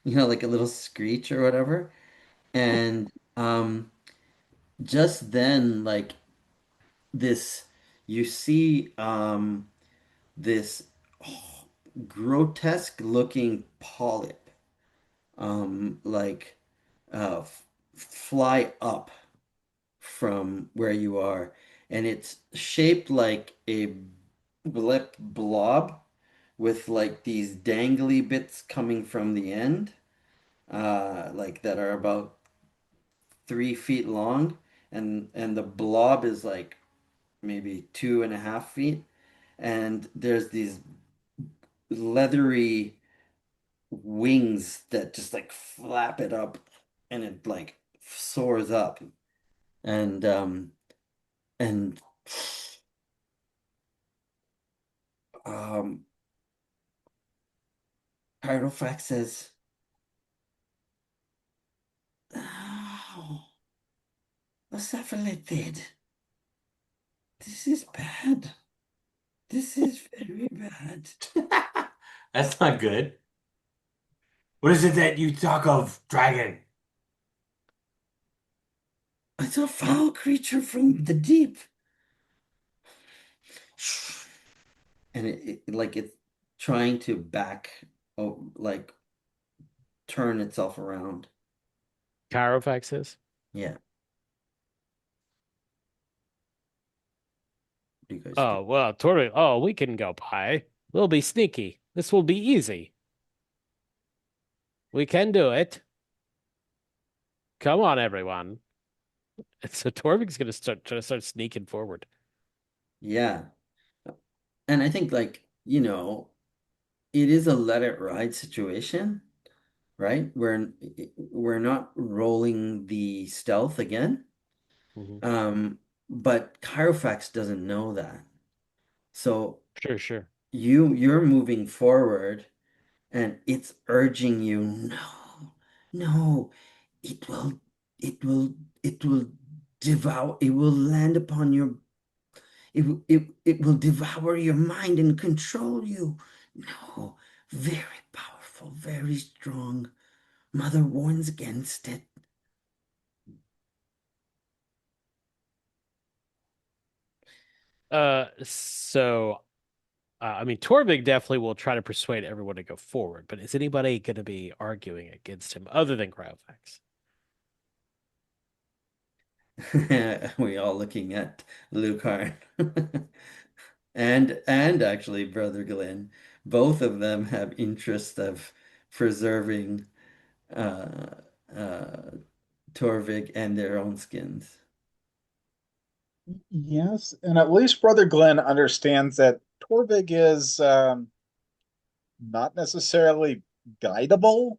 like a little screech or whatever. And just then like this you see this grotesque looking polyp like fly up from where you are, and it's shaped like a blip blob with like these dangly bits coming from the end, like that are about 3 feet long, and the blob is like maybe 2.5 feet, and there's these leathery wings that just like flap it up and it like soars up and and um Pyrofax says, "Oh, Cephalid, this is bad. This is very bad. That's not good. What is it that you talk of, dragon? It's a foul creature from the deep." And like it's trying to like turn itself around. Chirofax is? Yeah. What do you guys do? Oh, well, Tori. Oh, we can go by. We'll be sneaky. This will be easy. We can do it. Come on, everyone. And so Torvig's gonna start trying to start sneaking forward. Yeah. And I think like, it is a let it ride situation, right? We're not rolling the stealth again. Hmm. Um, but Kyrofax doesn't know that. So Sure, sure. you're moving forward and it's urging you, no, no, it will, it will, it will it will land upon it will devour your mind and control you. No, very powerful, very strong. Mother warns against it. So I mean, Torvik definitely will try to persuade everyone to go forward, but is anybody going to be arguing against him other than Cryofax? We all looking at Lucario. And actually Brother Glenn. Both of them have interest of preserving uh uh Torvik and their own skins. Yes, and at least Brother Glenn understands that Torvig is not necessarily guidable,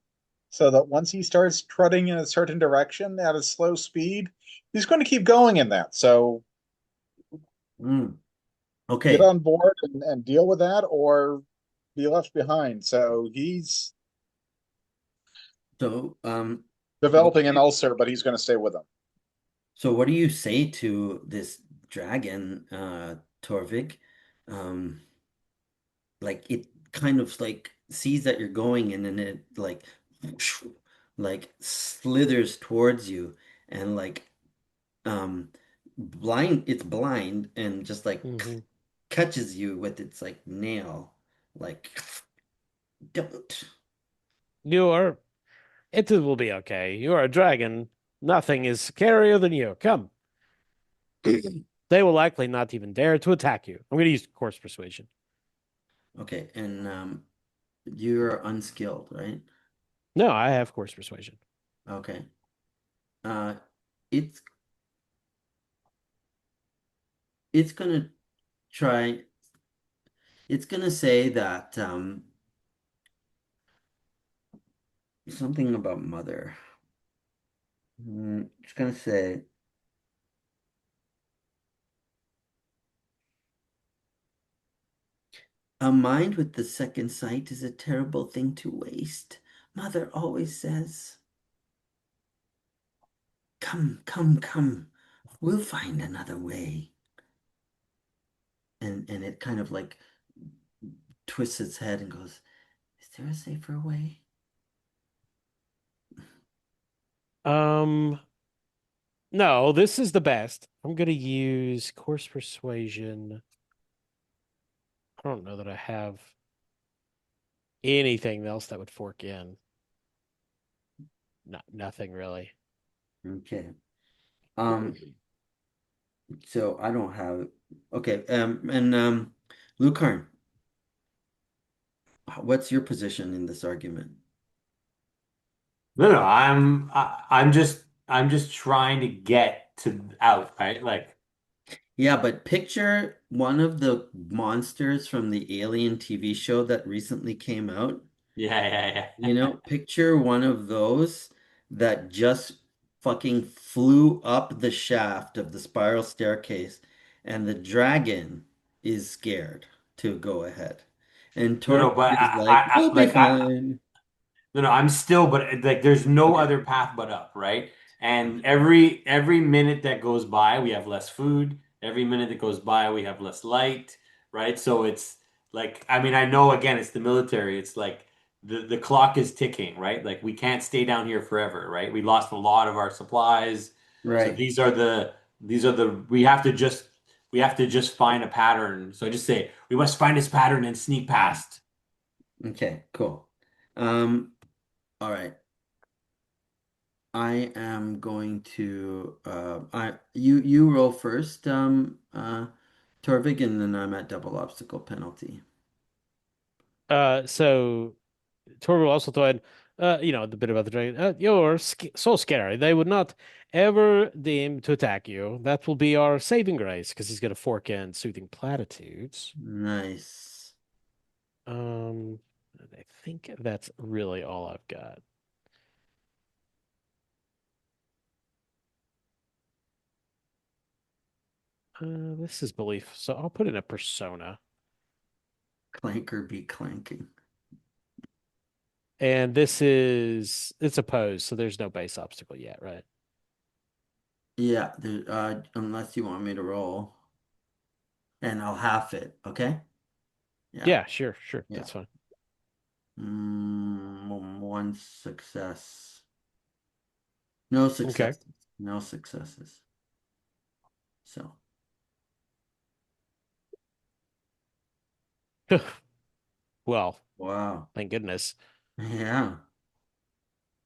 so that once he starts trotting in a certain direction at a slow speed, he's going to keep going in that. So Mm, get okay. on board and deal with that or be left behind. So he's So what developing an ulcer, but he's going to stay with them. what do you say to this dragon, Torvik? Um like it kind of like sees that you're going and then it like slithers towards you and like it's blind and just like Hmm. catches you with its like nail like don't. You are. It will be okay. You are a dragon. Nothing is scarier than you. Come. They will likely not even dare to attack you. I'm going to use coarse persuasion. Okay, and you're unskilled, right? No, I have coarse persuasion. Okay. uh it's it's gonna try it's gonna say that something about mother. It's gonna say a mind with the second sight is a terrible thing to waste. Mother always says, come, come, come. We'll find another way. And it kind of like twists its head and goes, is there a safer way? Um, no, this is the best. I'm going to use coarse persuasion. I don't know that I have anything else that would fork in. Not nothing really. Okay. Um, so I don't have okay, and Lucarn, what's your position in this argument? No, no, I'm just trying to get to out, right? Like, Yeah, but picture one of the monsters from the Alien TV show that recently came out. yeah, yeah, yeah. Picture one of those that just fucking flew up the shaft of the spiral staircase, and the dragon is scared to go ahead. And No, no, Torvik but is like, we'll be like fine. no, no, I'm still, but like, there's no Okay. other path but up, right? And Okay. every minute that goes by, we have less food. Every minute that goes by, we have less light, right? So it's like, I mean, I know again, it's the military. It's like the clock is ticking, right? Like we can't stay down here forever, right? We lost a lot of our supplies, so Right. these are the we have to just find a pattern. So I just say we must find this pattern and sneak past. Okay, cool. Um, all right. I am going to you roll first, Torvik, and then I'm at double obstacle penalty. So Torvald also thought The bit about the dragon. You're so scary. They would not ever deem to attack you. That will be our saving grace, because he's gonna fork in soothing platitudes. Nice. Um, I think that's really all I've got. This is belief, so I'll put in a persona. Clanker be clanking. And it's a pose, so there's no base obstacle yet, right? Yeah, unless you want me to roll, and I'll half it. Okay. Yeah. Yeah, sure, sure. Yeah. That's fine. One success. No Okay. successes. No successes. So, Well, wow. thank goodness. Yeah.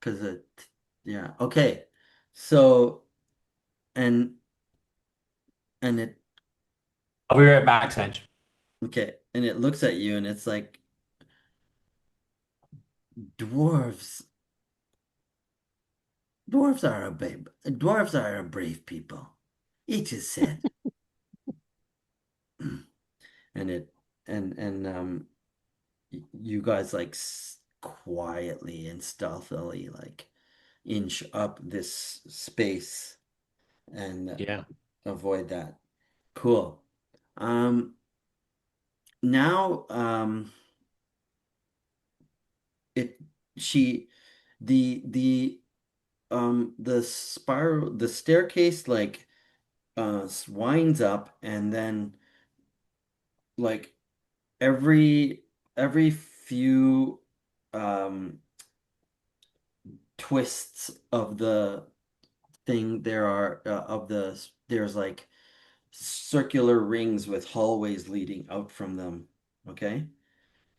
Because yeah. Okay. So, and, and it, I'll be right back, Sanj. okay. And it looks at you and it's like, dwarves, dwarves are a brave people. It is said. And it, and you guys like quietly and stealthily like inch up this space and Yeah. avoid that. Cool. Um, now, it she the staircase like winds up and then like every few um twists of the thing there are there's like circular rings with hallways leading out from them. Okay.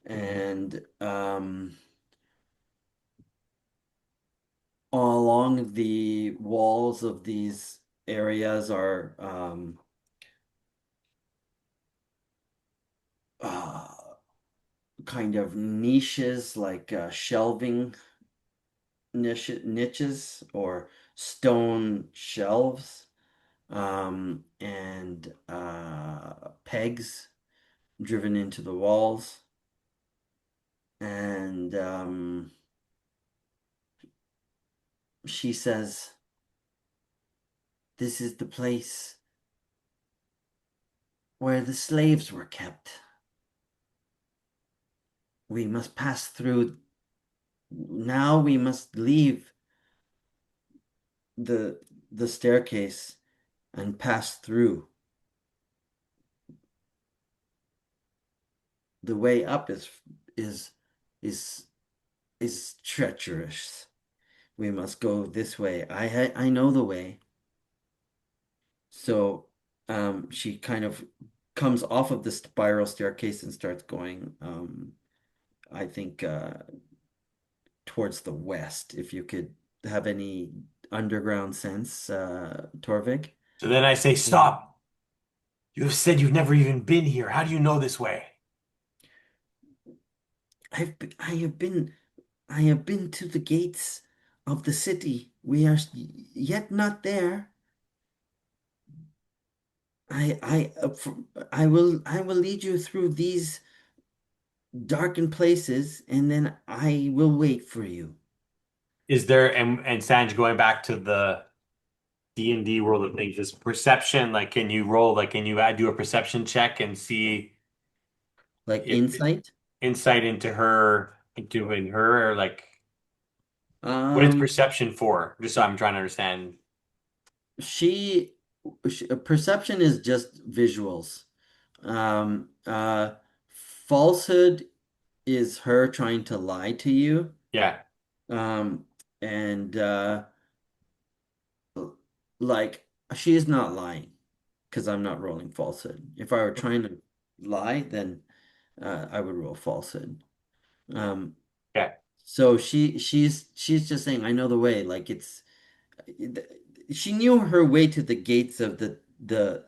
Hmm. And along the walls of these areas are uh, kind of niches like shelving niches or stone shelves and pegs driven into the walls. And she says, "This is the place where the slaves were kept. We must pass through. Now we must leave the the staircase and pass through. The way up is is is treacherous. We must go this way. I know the way." So she kind of comes off of the spiral staircase and starts going I think towards the west. If you could have any underground sense, Torvik. So then I say, Hmm. stop. You have said you've never even been here. How do you know this way? I have been to the gates of the city. We are yet not there. I will lead you through these darkened places, and then I will wait for you. Is there and Sanj going back to the D&D world of things, is perception like can you roll like can you do a perception check and see Like if insight. insight into her doing her or like what is Um, perception for? Just so I'm trying to understand. she, perception is just visuals. Um, uh, Falsehood is her trying to lie to you. Yeah. Um, and like she is not lying because I'm not rolling falsehood. If I were trying to lie, then I would roll falsehood. Um, Okay. so she's just saying, I know the way. Like she knew her way to the gates of the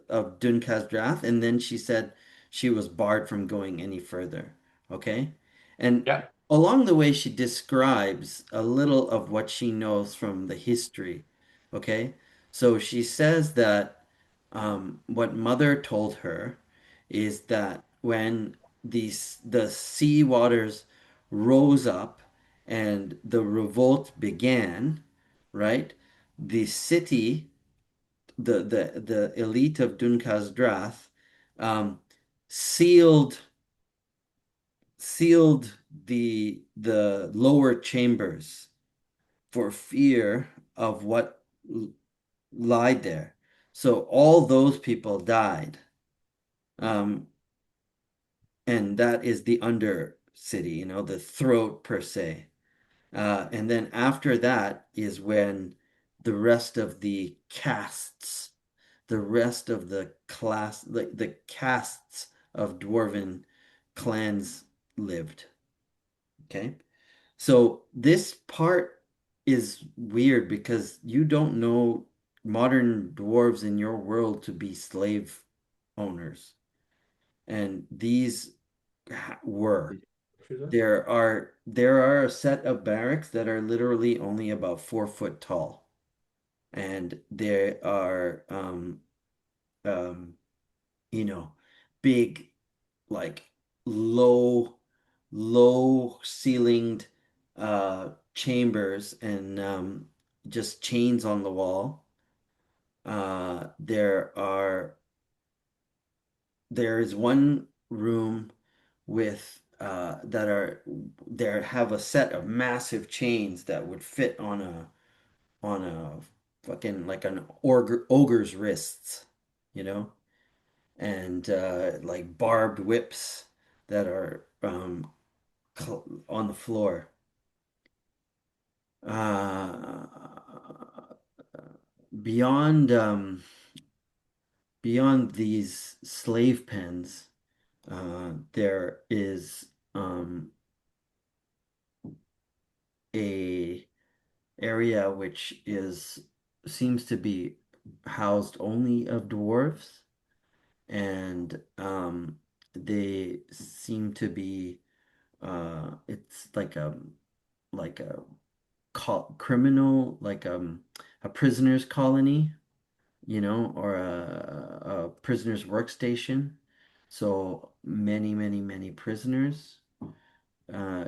of Dun Khazdrath, and then she said she was barred from going any further. Okay, and Yeah. along the way, she describes a little of what she knows from the history. Okay. So she says that what mother told her is that when the sea waters rose up and the revolt began, right? The city, the elite of Dun Khazdrath, um, sealed sealed the lower chambers for fear of what lied there. So all those people died. Um, and that is the under city, the throat per se. And then after that is when the rest of the castes, the rest of the class, the castes of dwarven clans lived. Okay. So this part is weird because you don't know modern dwarves in your world to be slave owners, and these were. There are a set of barracks that are literally only about 4 foot tall, and there are um you know big, like, low low ceilinged chambers, and just chains on the wall. There is one room with that are there have a set of massive chains that would fit on a fucking, like, an ogre's wrists, you know, and like barbed whips that are on the floor. Uh, beyond beyond these slave pens, there is a area which is seems to be housed only of dwarves, and they seem to be it's like a criminal, like a prisoner's colony, or a prisoner's workstation. So many, many, many prisoners uh,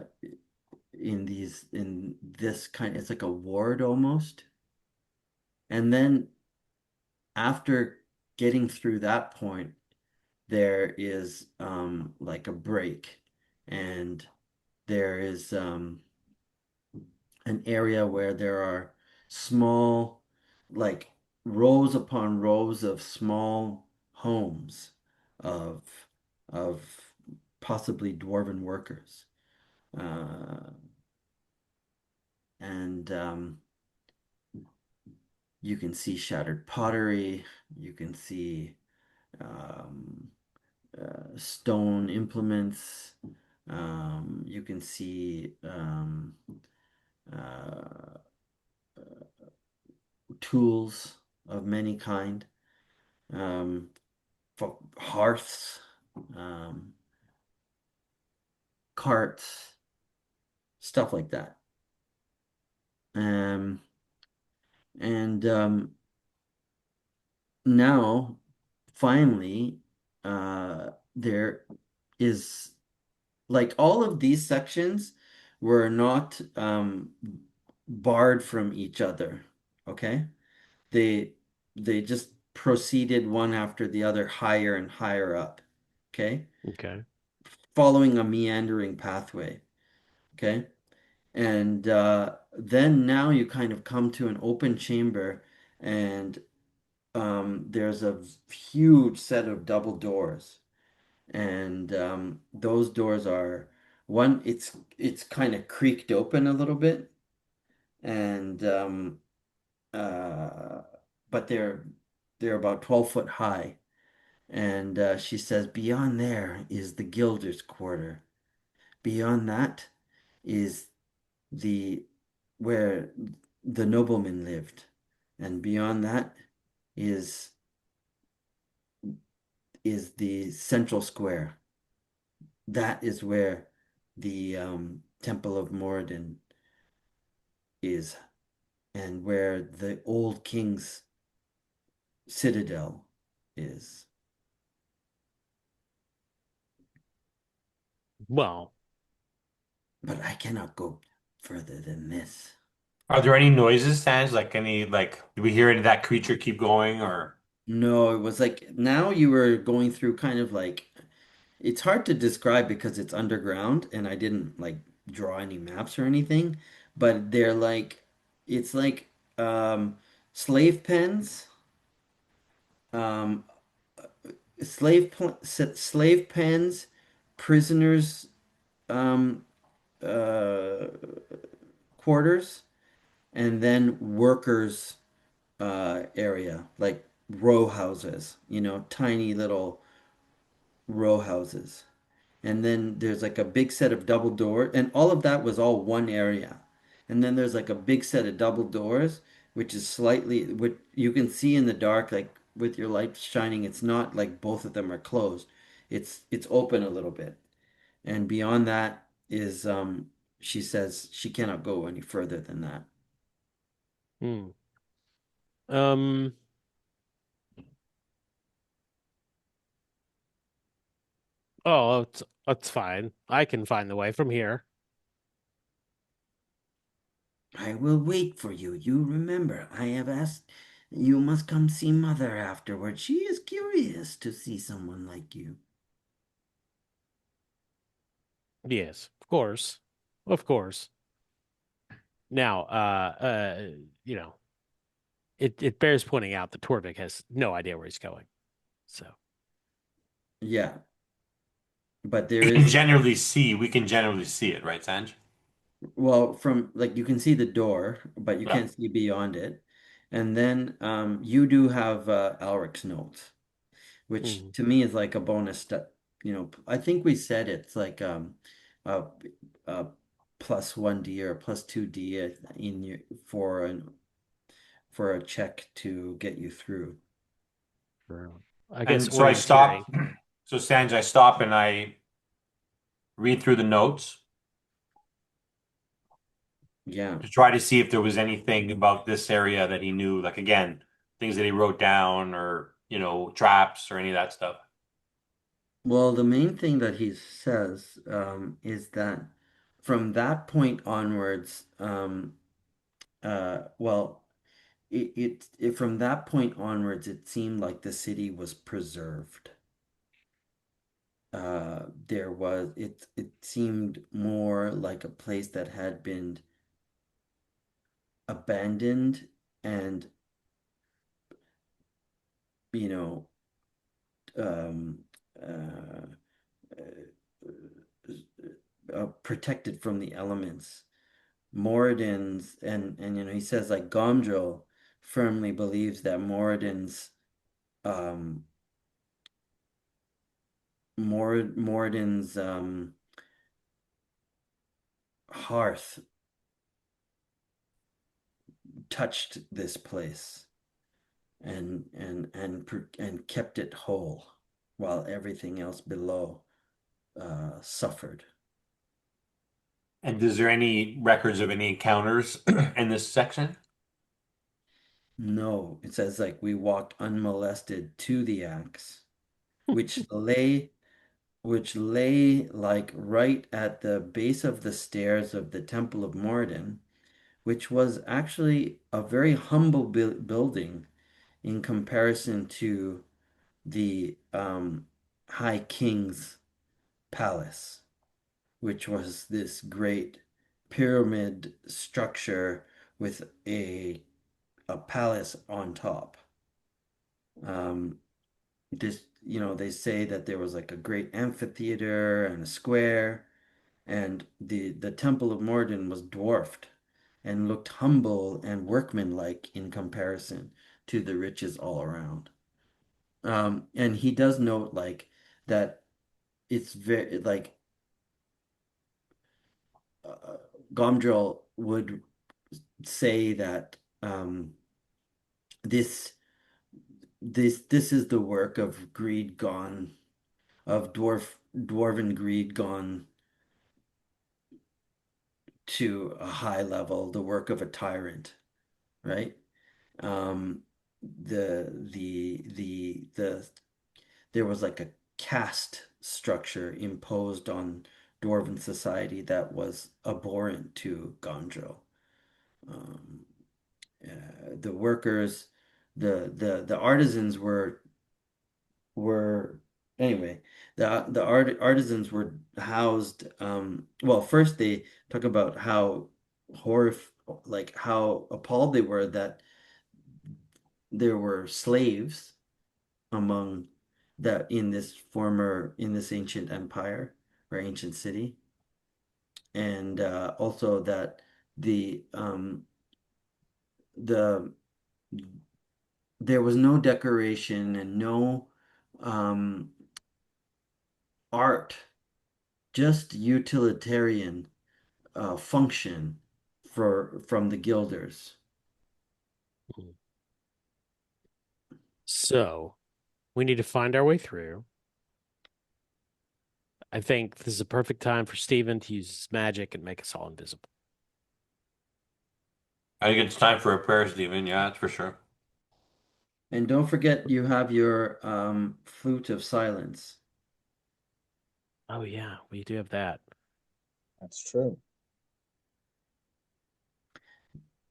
in this it's like a ward almost. And then after getting through that point, there is like a break, and there is an area where there are small, like, rows upon rows of small homes of of possibly dwarven workers. Uh, and you can see shattered pottery, you can see um, stone implements, you can see uh, tools of many kind, um, hearths, um, carts, stuff like that. Um, and now, finally, there is, like, all of these sections were not barred from each other. Okay, they they just proceeded one after the other, higher and higher up. Okay, Okay. following a meandering pathway. Okay. And then now you kind of come to an open chamber, and there's a huge set of double doors. And those doors are one, it's kind of creaked open a little bit, and uh, but they're about 12 foot high. And she says, beyond there is the Gilder's quarter. Beyond that is the where the nobleman lived, and beyond that is the central square. That is where the Temple of Moradin is and where the old king's citadel is. Well, But I cannot go further than this. Are there any noises, Sanj? Like any like do we hear any of that creature keep going or No, it was like now you were going through kind of like it's hard to describe because it's underground and I didn't like draw any maps or anything, but they're like it's like slave pens, um slave pens, prisoners um uh quarters, and then workers area, like row houses, tiny little row houses. And then there's like a big set of double doors, and all of that was all one area. And then there's like a big set of double doors, which is slightly, what you can see in the dark, like with your light shining, it's not like both of them are closed. It's open a little bit. And beyond that is she says she cannot go any further than that. hmm. Um, oh, it's fine. I can find the way from here. I will wait for you. You remember, I have asked you must come see mother afterward. She is curious to see someone like you. Yes, of course. Of course. Now, you know, it bears pointing out that Torvik has no idea where he's going. So, Yeah, but we there can is, generally see we can generally see it, right, Sanj? well, from like you can see the door, but you Yeah. can't see beyond it. And then you do have Alric's notes, which mhm. to me is like a bonus step. I think we said it's like a, a +1D or +2D in your for a check to get you through. I guess And so I orienteering. stop. So Sanj, I stop and I read through the notes Yeah. to try to see if there was anything about this area that he knew, like again, things that he wrote down or, traps or any of that stuff. Well, the main thing that he says is that from that point onwards, well, from that point onwards, it seemed like the city was preserved. It seemed more like a place that had been abandoned and, you know, um, uh, protected from the elements. Moradin's and he says like Gondrel firmly believes that um Moradin's hearth touched this place and kept it whole while everything else below suffered. And is there any records of any encounters in this section? No, it says like we walked unmolested to the axe, which lay like right at the base of the stairs of the Temple of Morden, which was actually a very humble building in comparison to the High King's palace, which was this great pyramid structure with a palace on top. Um, they say that there was like a great amphitheater and a square, and the Temple of Morden was dwarfed and looked humble and workmanlike in comparison to the riches all around. And he does note like that it's very like uh, Gomdrel would say that this this is the work of greed gone, of dwarven greed gone to a high level the work of a tyrant, right? Um, the there was like a caste structure imposed on Dwarven society that was abhorrent to Gondro. Um, the workers, the artisans were anyway. The artisans were housed. Well, first they talk about how horrif like how appalled they were that there were slaves among that in this ancient empire or ancient city, and also that the the there was no decoration and no um, art, just utilitarian function from the guilders. So we need to find our way through. I think this is a perfect time for Steven to use his magic and make us all invisible. I think it's time for a prayer, Stephen. Yeah, that's for sure. And don't forget you have your flute of silence. Oh yeah, we do have that. That's true.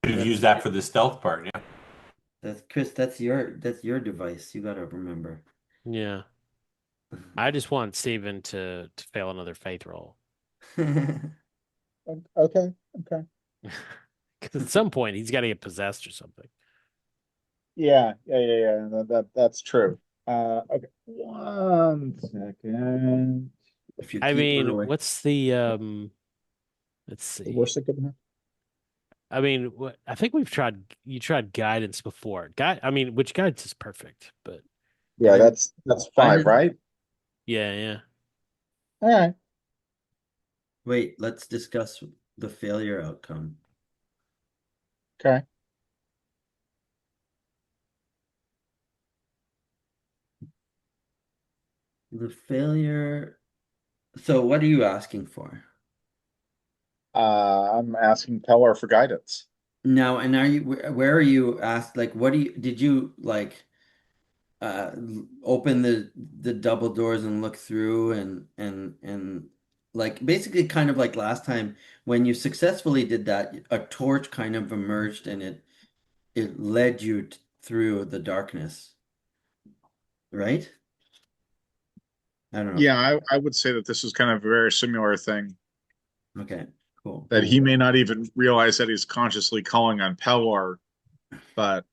Could have used That's that for the stealth part. Yeah. that's Chris, that's your device. You gotta remember. Yeah. I just want Steven to fail another faith roll. Okay, okay. Because at some point he's got to get possessed or something. Yeah. That's true. Okay. One second. If you I keep mean, running away. what's the let's The see. worst that could happen. I mean, what I think you tried guidance before. I mean, which guidance is perfect, but Yeah, I that's I five, didn't right? yeah, yeah. All right. wait, let's discuss the failure outcome. Okay. The failure. So what are you asking for? I'm asking Pelor for guidance. Now, and are you where are you asked like what do you did you like open the double doors and look through and like basically kind of like last time when you successfully did that, a torch kind of emerged and it led you through the darkness, right? I don't know. Yeah, I would say that this is kind of a very similar thing Okay, cool. that he may not even realize that he's consciously calling on Pelor, but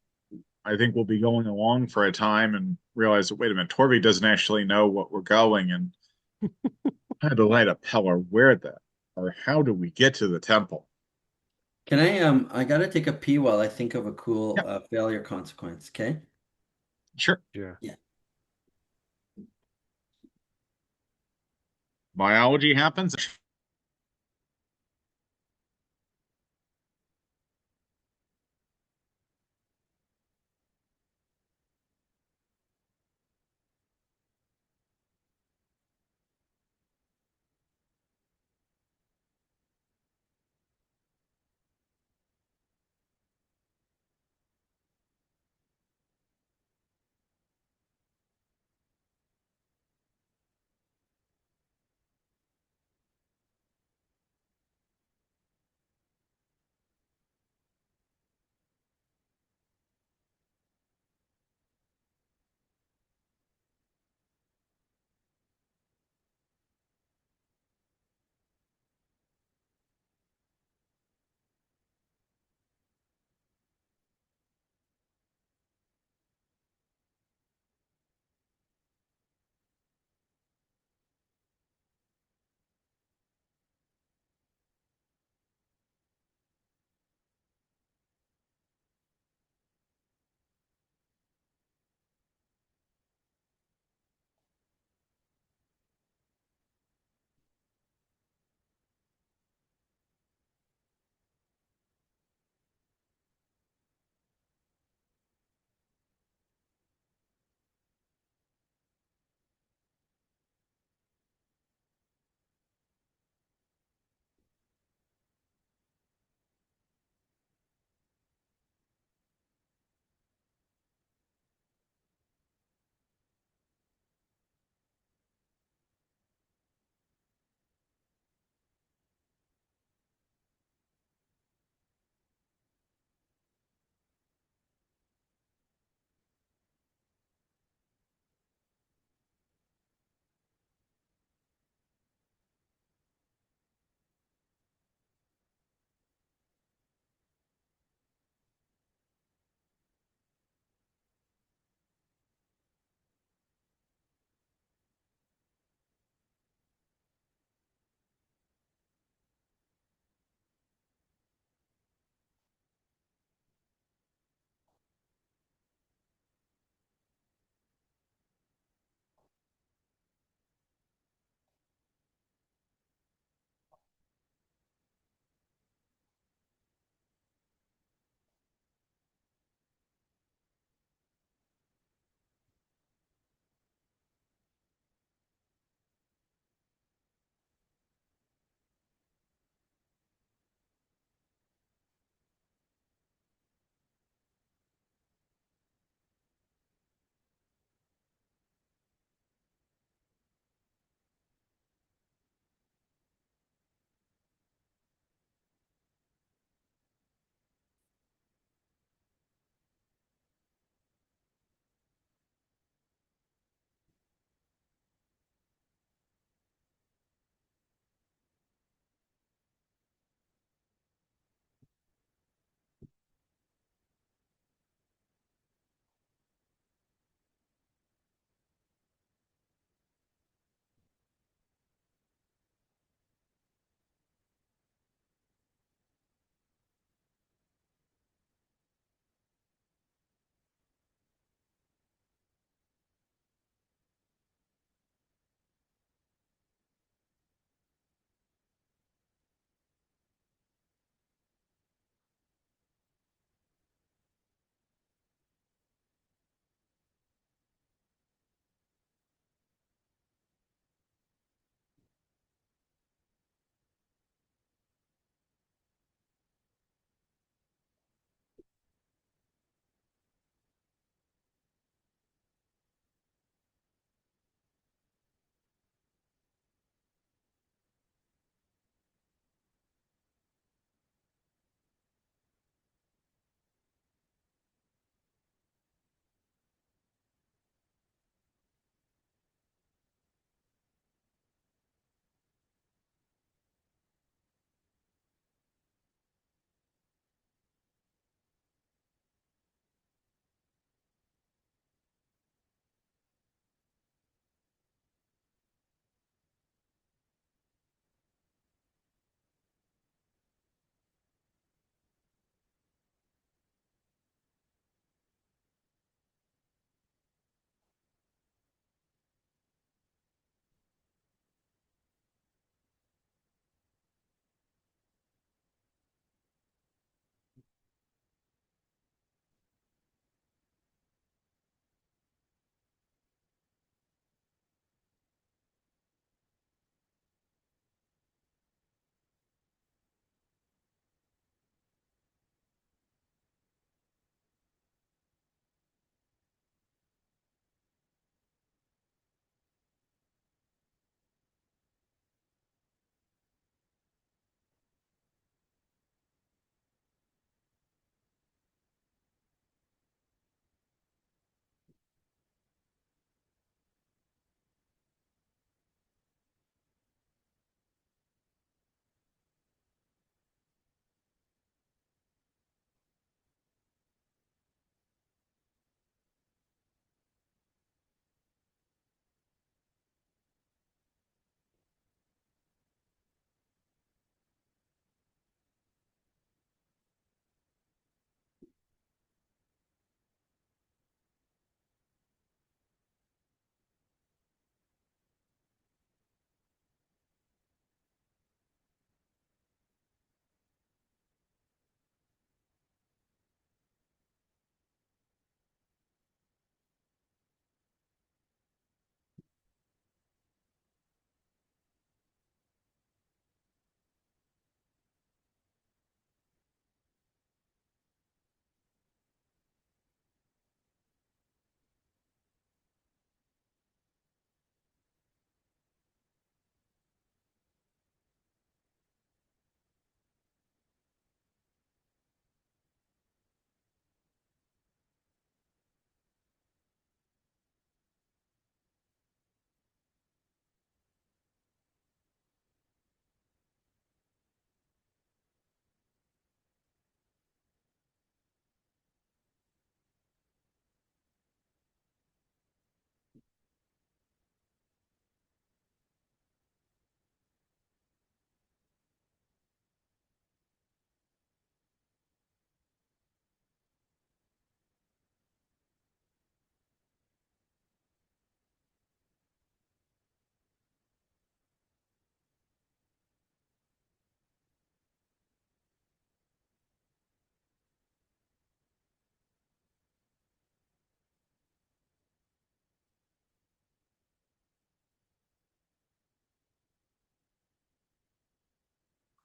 I think we'll be going along for a time and realize that, wait a minute, Torvi doesn't actually know what we're going, and how to light a Pelor, where the, or how do we get to the temple? Can I gotta take a pee while I think of a cool Yeah, failure consequence, okay? sure. Sure. Yeah. Biology happens.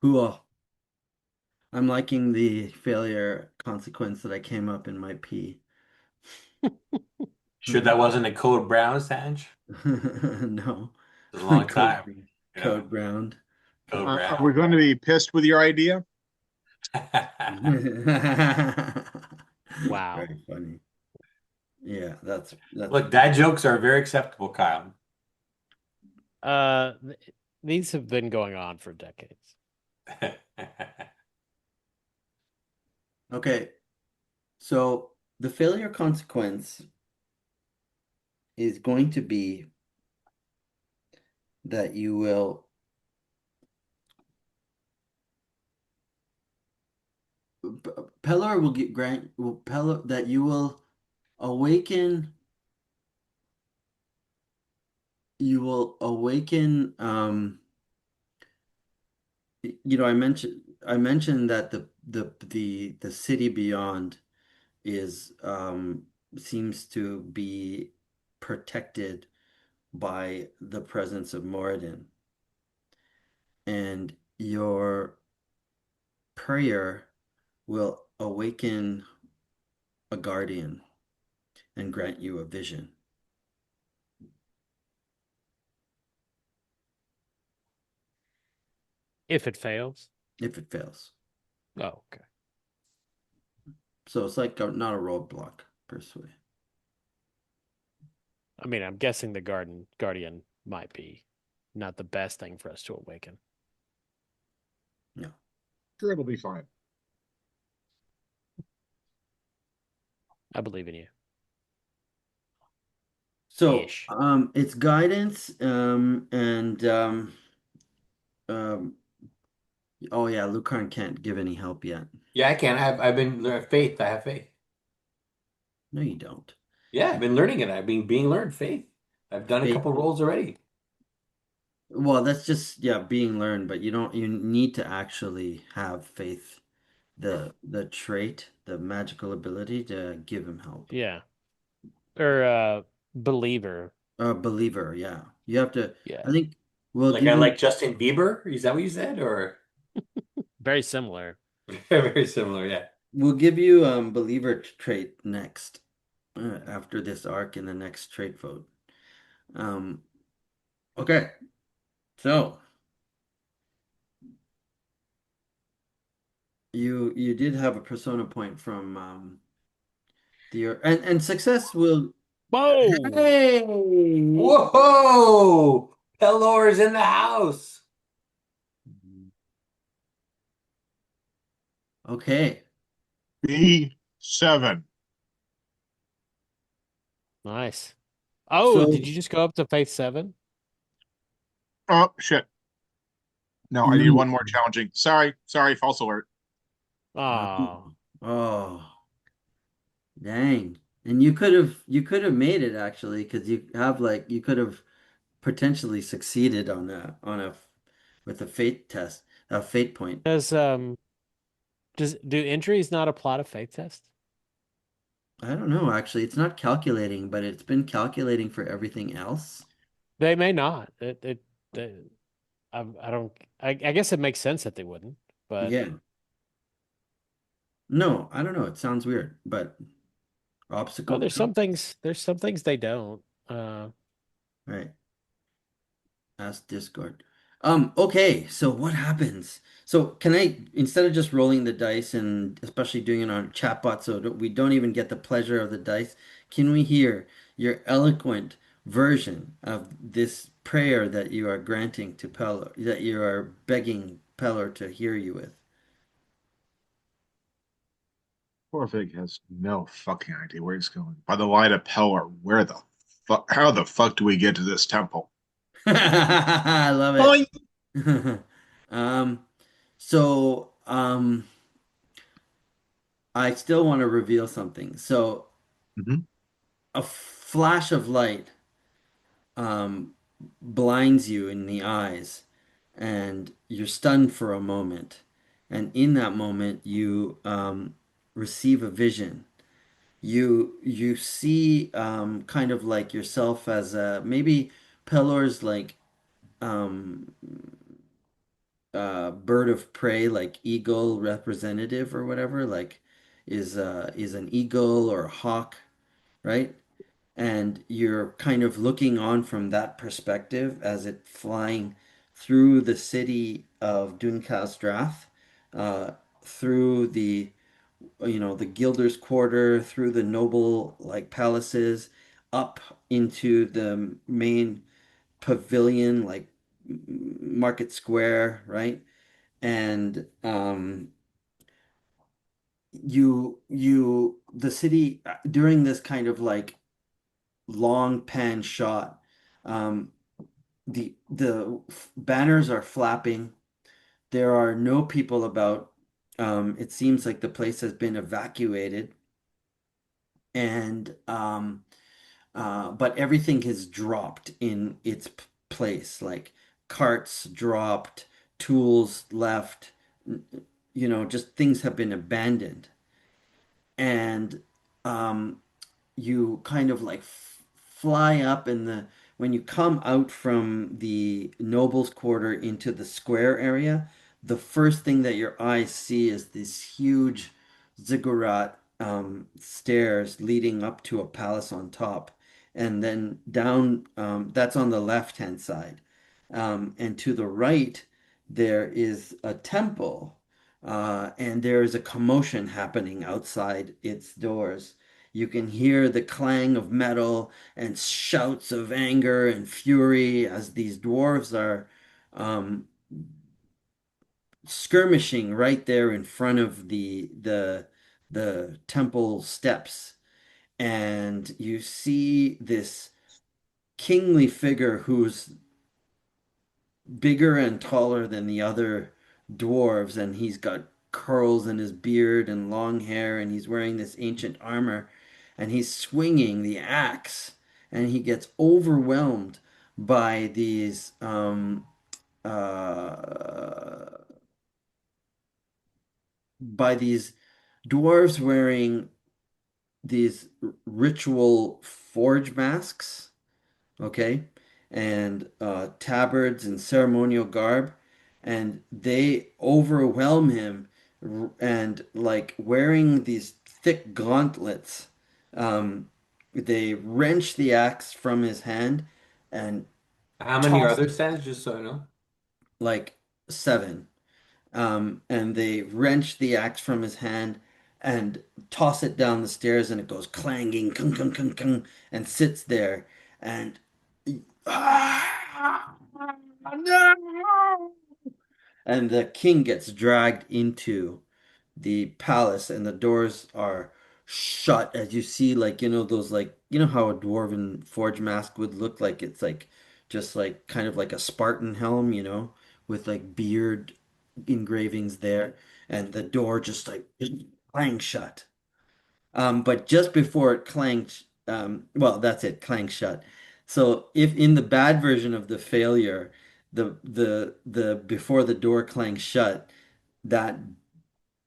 Cool. I'm liking the failure consequence that I came up in my P. Sure that wasn't a code brown, Sanj? No. It was a long Code, time. Yeah, code brown. code Are we brown. going to be pissed with your idea? Wow. Very funny. Yeah, that's Look, dad jokes are very acceptable, Kyle. These have been going on for decades. okay. So the failure consequence is going to be that you will Pelor will get grant will Pelor that you will awaken I mentioned that the city beyond is seems to be protected by the presence of Moradin, and your prayer will awaken a guardian and grant you a vision If it fails. if it fails. Oh, okay. So it's like not a roadblock per se. I mean, I'm guessing the guardian might be not the best thing for us to awaken. No. Sure, it'll be fine. I believe in you. So Ish. it's guidance and um oh yeah, Lucaran can't give any help yet. Yeah, I can. I've been faith. I have faith. No, you don't. Yeah, I've been learning it. I've been being learned faith. I've done a Faith. couple roles already. Well, that's just yeah, being learned, but you need to actually have faith, the trait, the magical ability to give him help. Yeah. Or believer. A believer, yeah. You have to I Yeah. think we'll Like give I you like Justin Bieber. Is that what you said? Or Very similar. very similar? Yeah. we'll give you believer trait next after this arc in the next trait vote. Um okay. So, you did have a persona point from and success will Whoa. hey Whoa! Pelor's in the house. okay. B7. Nice. Oh, So did you just go up to Faith 7? Oh, shit. No, I need no. one more challenging. Sorry, false alert. Oh, Oh, dang. And you could have made it actually because you have like you could have potentially succeeded on a with a fate test, a fate point. do entries not apply to Faith test? I don't know actually. It's not calculating, but it's been calculating for everything else. They may not. I don't. I guess it makes sense that they wouldn't, but Yeah. No, I don't know. It sounds weird, but well, obstacle. there's some things. There's some things they don't. Right. Ask Discord. Okay, so what happens? So can I, instead of just rolling the dice and especially doing it on chatbot so we don't even get the pleasure of the dice, can we hear your eloquent version of this prayer that you are granting to Pelor, that you are begging Pelor to hear you with? Corvig has no fucking idea where he's going. By the light of Pelor, where the fuck? How the fuck do we get to this temple? I love it. Boing! Um, so I still want to reveal something. So Mhm. a flash of light um, blinds you in the eyes, and you're stunned for a moment. And in that moment, you receive a vision. You see kind of like yourself as maybe Pelor's like um, bird of prey, like eagle representative or whatever, like is an eagle or a hawk, right? And you're kind of looking on from that perspective as it flying through the city of Dun Khazdrath, through the the Gilder's Quarter, through the noble like palaces, up into the main pavilion, like Market Square, right? And the city during this kind of like long pan shot, um, the banners are flapping. There are no people about. It seems like the place has been evacuated, and but everything has dropped in its place. Like carts dropped, tools left. Just things have been abandoned, and you kind of like fly up in the when you come out from the nobles quarter into the square area, the first thing that your eyes see is this huge ziggurat stairs leading up to a palace on top, and then down that's on the left hand side, and to the right there is a temple, and there is a commotion happening outside its doors. You can hear the clang of metal and shouts of anger and fury as these dwarves are um, skirmishing right there in front of the temple steps. And you see this kingly figure who's bigger and taller than the other dwarves, and he's got curls in his beard and long hair, and he's wearing this ancient armor, and he's swinging the axe, and he gets overwhelmed by uh, these dwarves wearing these ritual forge masks, okay, and tabards and ceremonial garb, and they overwhelm him, and like wearing these thick gauntlets, they wrench the axe from his hand and How many are toss there it stands, just so I know? like seven. And they wrench the axe from his hand and toss it down the stairs, and it goes clanging, kung, kung, kung, kung, and sits there. And ah, no! And the king gets dragged into the palace, and the doors are shut as you see, like, those, like, how a dwarven forge mask would look like. It's like just like kind of like a Spartan helm, with like beard engravings there, and the door just like clang shut. But just before it clanged, well, that's it, clang shut. So if in the bad version of the failure, the before the door clangs shut, that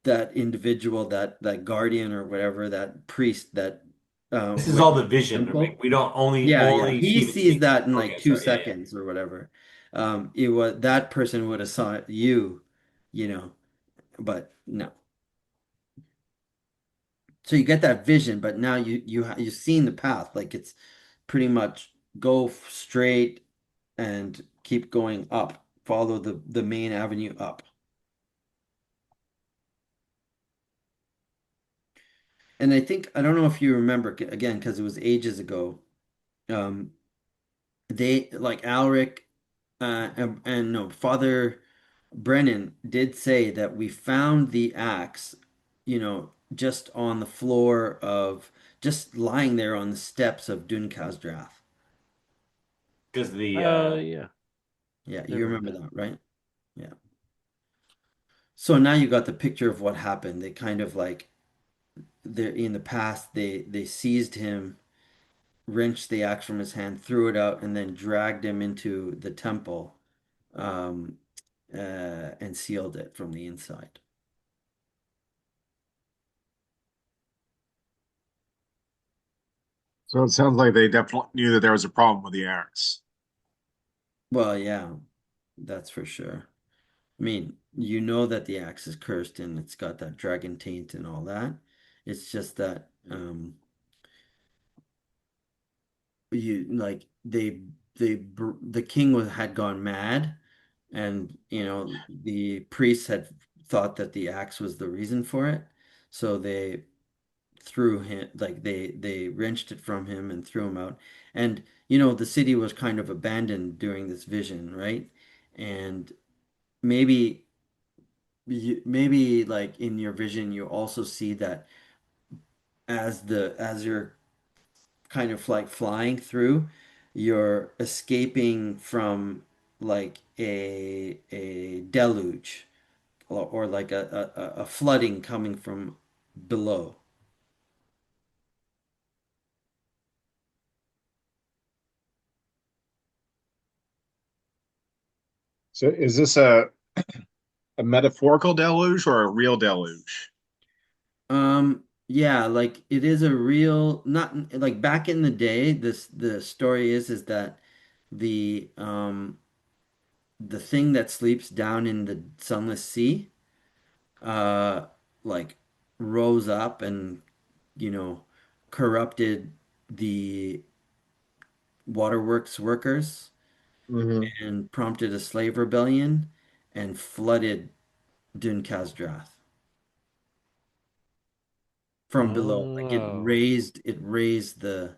that individual, that guardian or whatever, that priest that This is went all to the the vision, right? temple. We don't only Yeah, only he see the sees speaker. that in like Okay, two sorry. Yeah, yeah. seconds or whatever. It was that person would have saw you, you know, but no. So you get that vision, but now you've seen the path. Like it's pretty much go straight and keep going up. Follow the main avenue up. And I think I don't know if you remember again because it was ages ago. Um, they like Alric and no Father Brennan did say that we found the axe, just on the floor of just lying there on the steps of Dun Khazdrath. Because the Yeah, Yeah, I you remember remember that. that, right? Yeah. So now you got the picture of what happened. They kind of like they're in the past they seized him, wrenched the axe from his hand, threw it out, and then dragged him into the temple, um, and sealed it from the inside. So it sounds like they definitely knew that there was a problem with the axe. Well, yeah, that's for sure. I mean, you know that the axe is cursed and it's got that dragon taint and all that. It's just that you like the king had gone mad, and the priests had thought that the axe was the reason for it, so they threw him, like they wrenched it from him and threw him out. And the city was kind of abandoned during this vision, right? And maybe maybe like in your vision you also see that as you're kind of like flying through, you're escaping from like a deluge, or like a flooding coming from below. So is this a metaphorical deluge or a real deluge? Yeah, like it is a real, not like back in the day, the story is that the thing that sleeps down in the sunless sea uh like rose up and you know corrupted the waterworks workers Hmm. and prompted a slave rebellion and flooded Dun Khazdrath from below. Like Oh, it raised the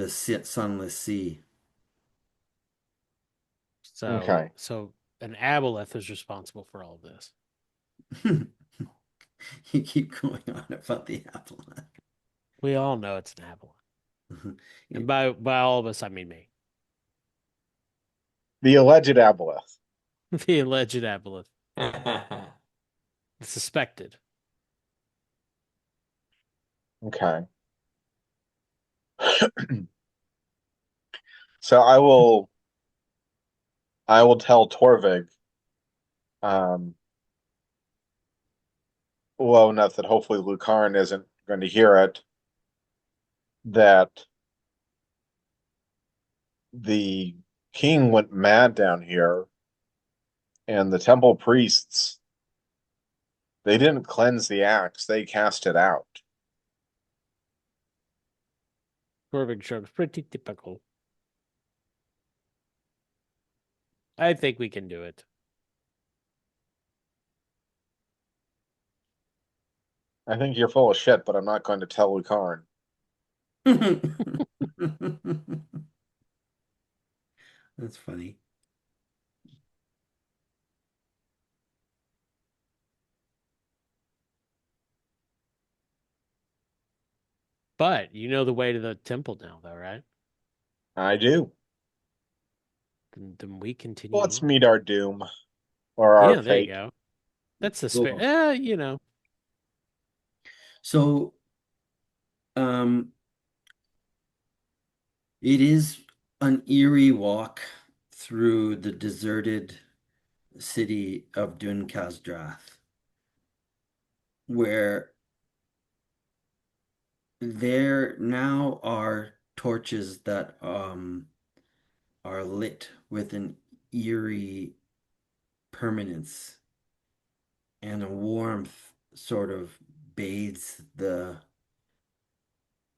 sunless sea. so Okay. so an aboleth is responsible for all of this. You keep going on about the apple. We all know it's an aboleth, and by all of us, I mean me, The alleged aboleth. the alleged aboleth, the suspected. Okay. So I will tell Torvig, um, well enough that hopefully Lucarin isn't going to hear it, that the king went mad down here, and the temple priests, they didn't cleanse the axe, they cast it out. Corbin shrugs. Pretty typical. I think we can do it. I think you're full of shit, but I'm not going to tell Lucarin. That's funny. But you know the way to the temple now, though, right? I do. Then we continue Let's on. meet our doom or our Yeah, there you fate. go. That's the spirit. Cool. So, um, it is an eerie walk through the deserted city of Dun Khazdrath, where there now are torches that are lit with an eerie permanence, and a warmth sort of bathes the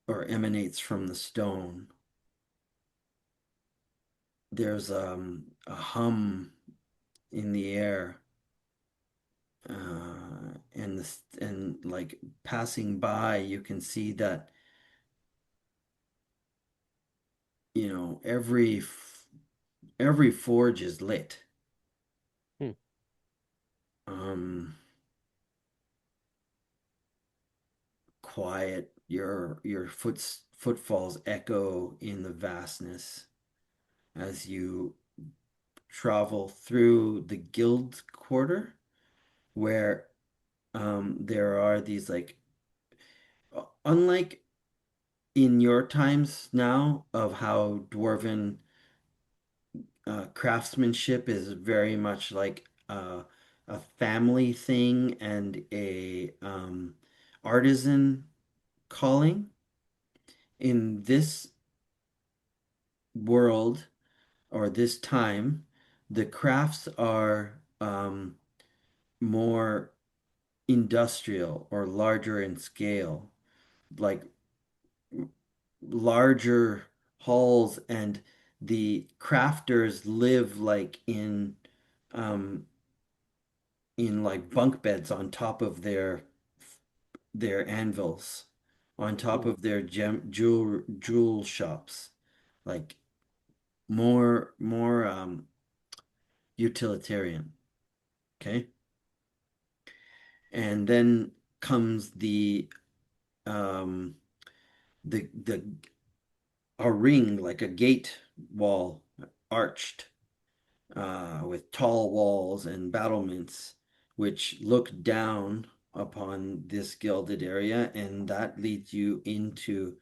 or emanates from the stone. There's a hum in the air, and like passing by, you can see that every forge is lit. Hmm. Um, Quiet. Your footfalls echo in the vastness as you travel through the guild quarter, where there are these like unlike in your times now of how dwarven craftsmanship is very much like a family thing and a artisan calling. In this world or this time, the crafts are more industrial or larger in scale, like larger halls, and the crafters live like um in like bunk beds on top of their anvils, on top Hmm. of their jewel shops, like more utilitarian. Okay. And then comes um the a ring, like a gate wall, arched, with tall walls and battlements, which look down upon this gilded area, and that leads you into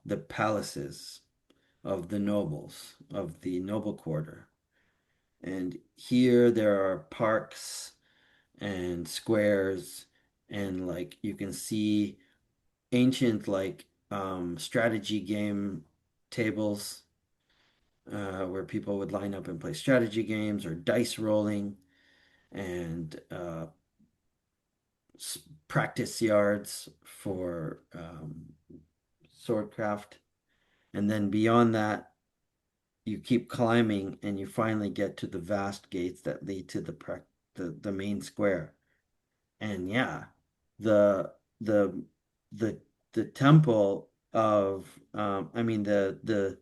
the palaces of the nobles, of the noble quarter. And here there are parks and squares, and like you can see ancient like strategy game tables, where people would line up and play strategy games or dice rolling, and practice yards for swordcraft. And then beyond that, you keep climbing and you finally get to the vast gates that lead to the main square. And yeah, the the the the temple of I mean the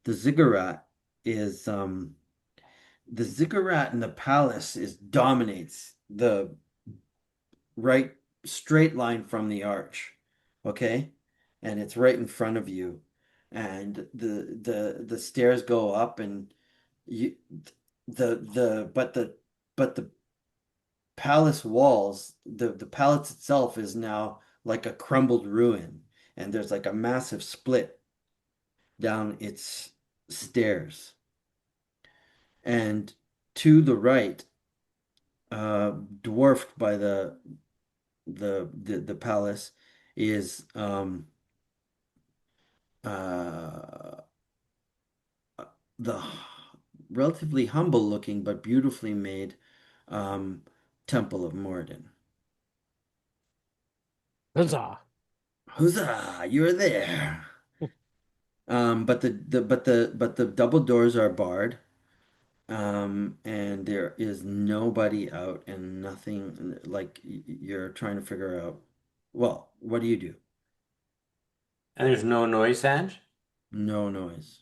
ziggurat is the ziggurat in the palace is dominates the right straight line from the arch. Okay? And it's right in front of you. And the stairs go up, and you the but the palace walls, the palace itself is now like a crumbled ruin, and there's like a massive split down its stairs. And to the right, dwarfed by the palace, is uh, the relatively humble looking but beautifully made um, Temple of Moradin. Huzzah! Huzzah! You're there. But the double doors are barred, and there is nobody out and nothing, like you're trying to figure out. Well, what do you do? And there's no noise, Sanj? No noise.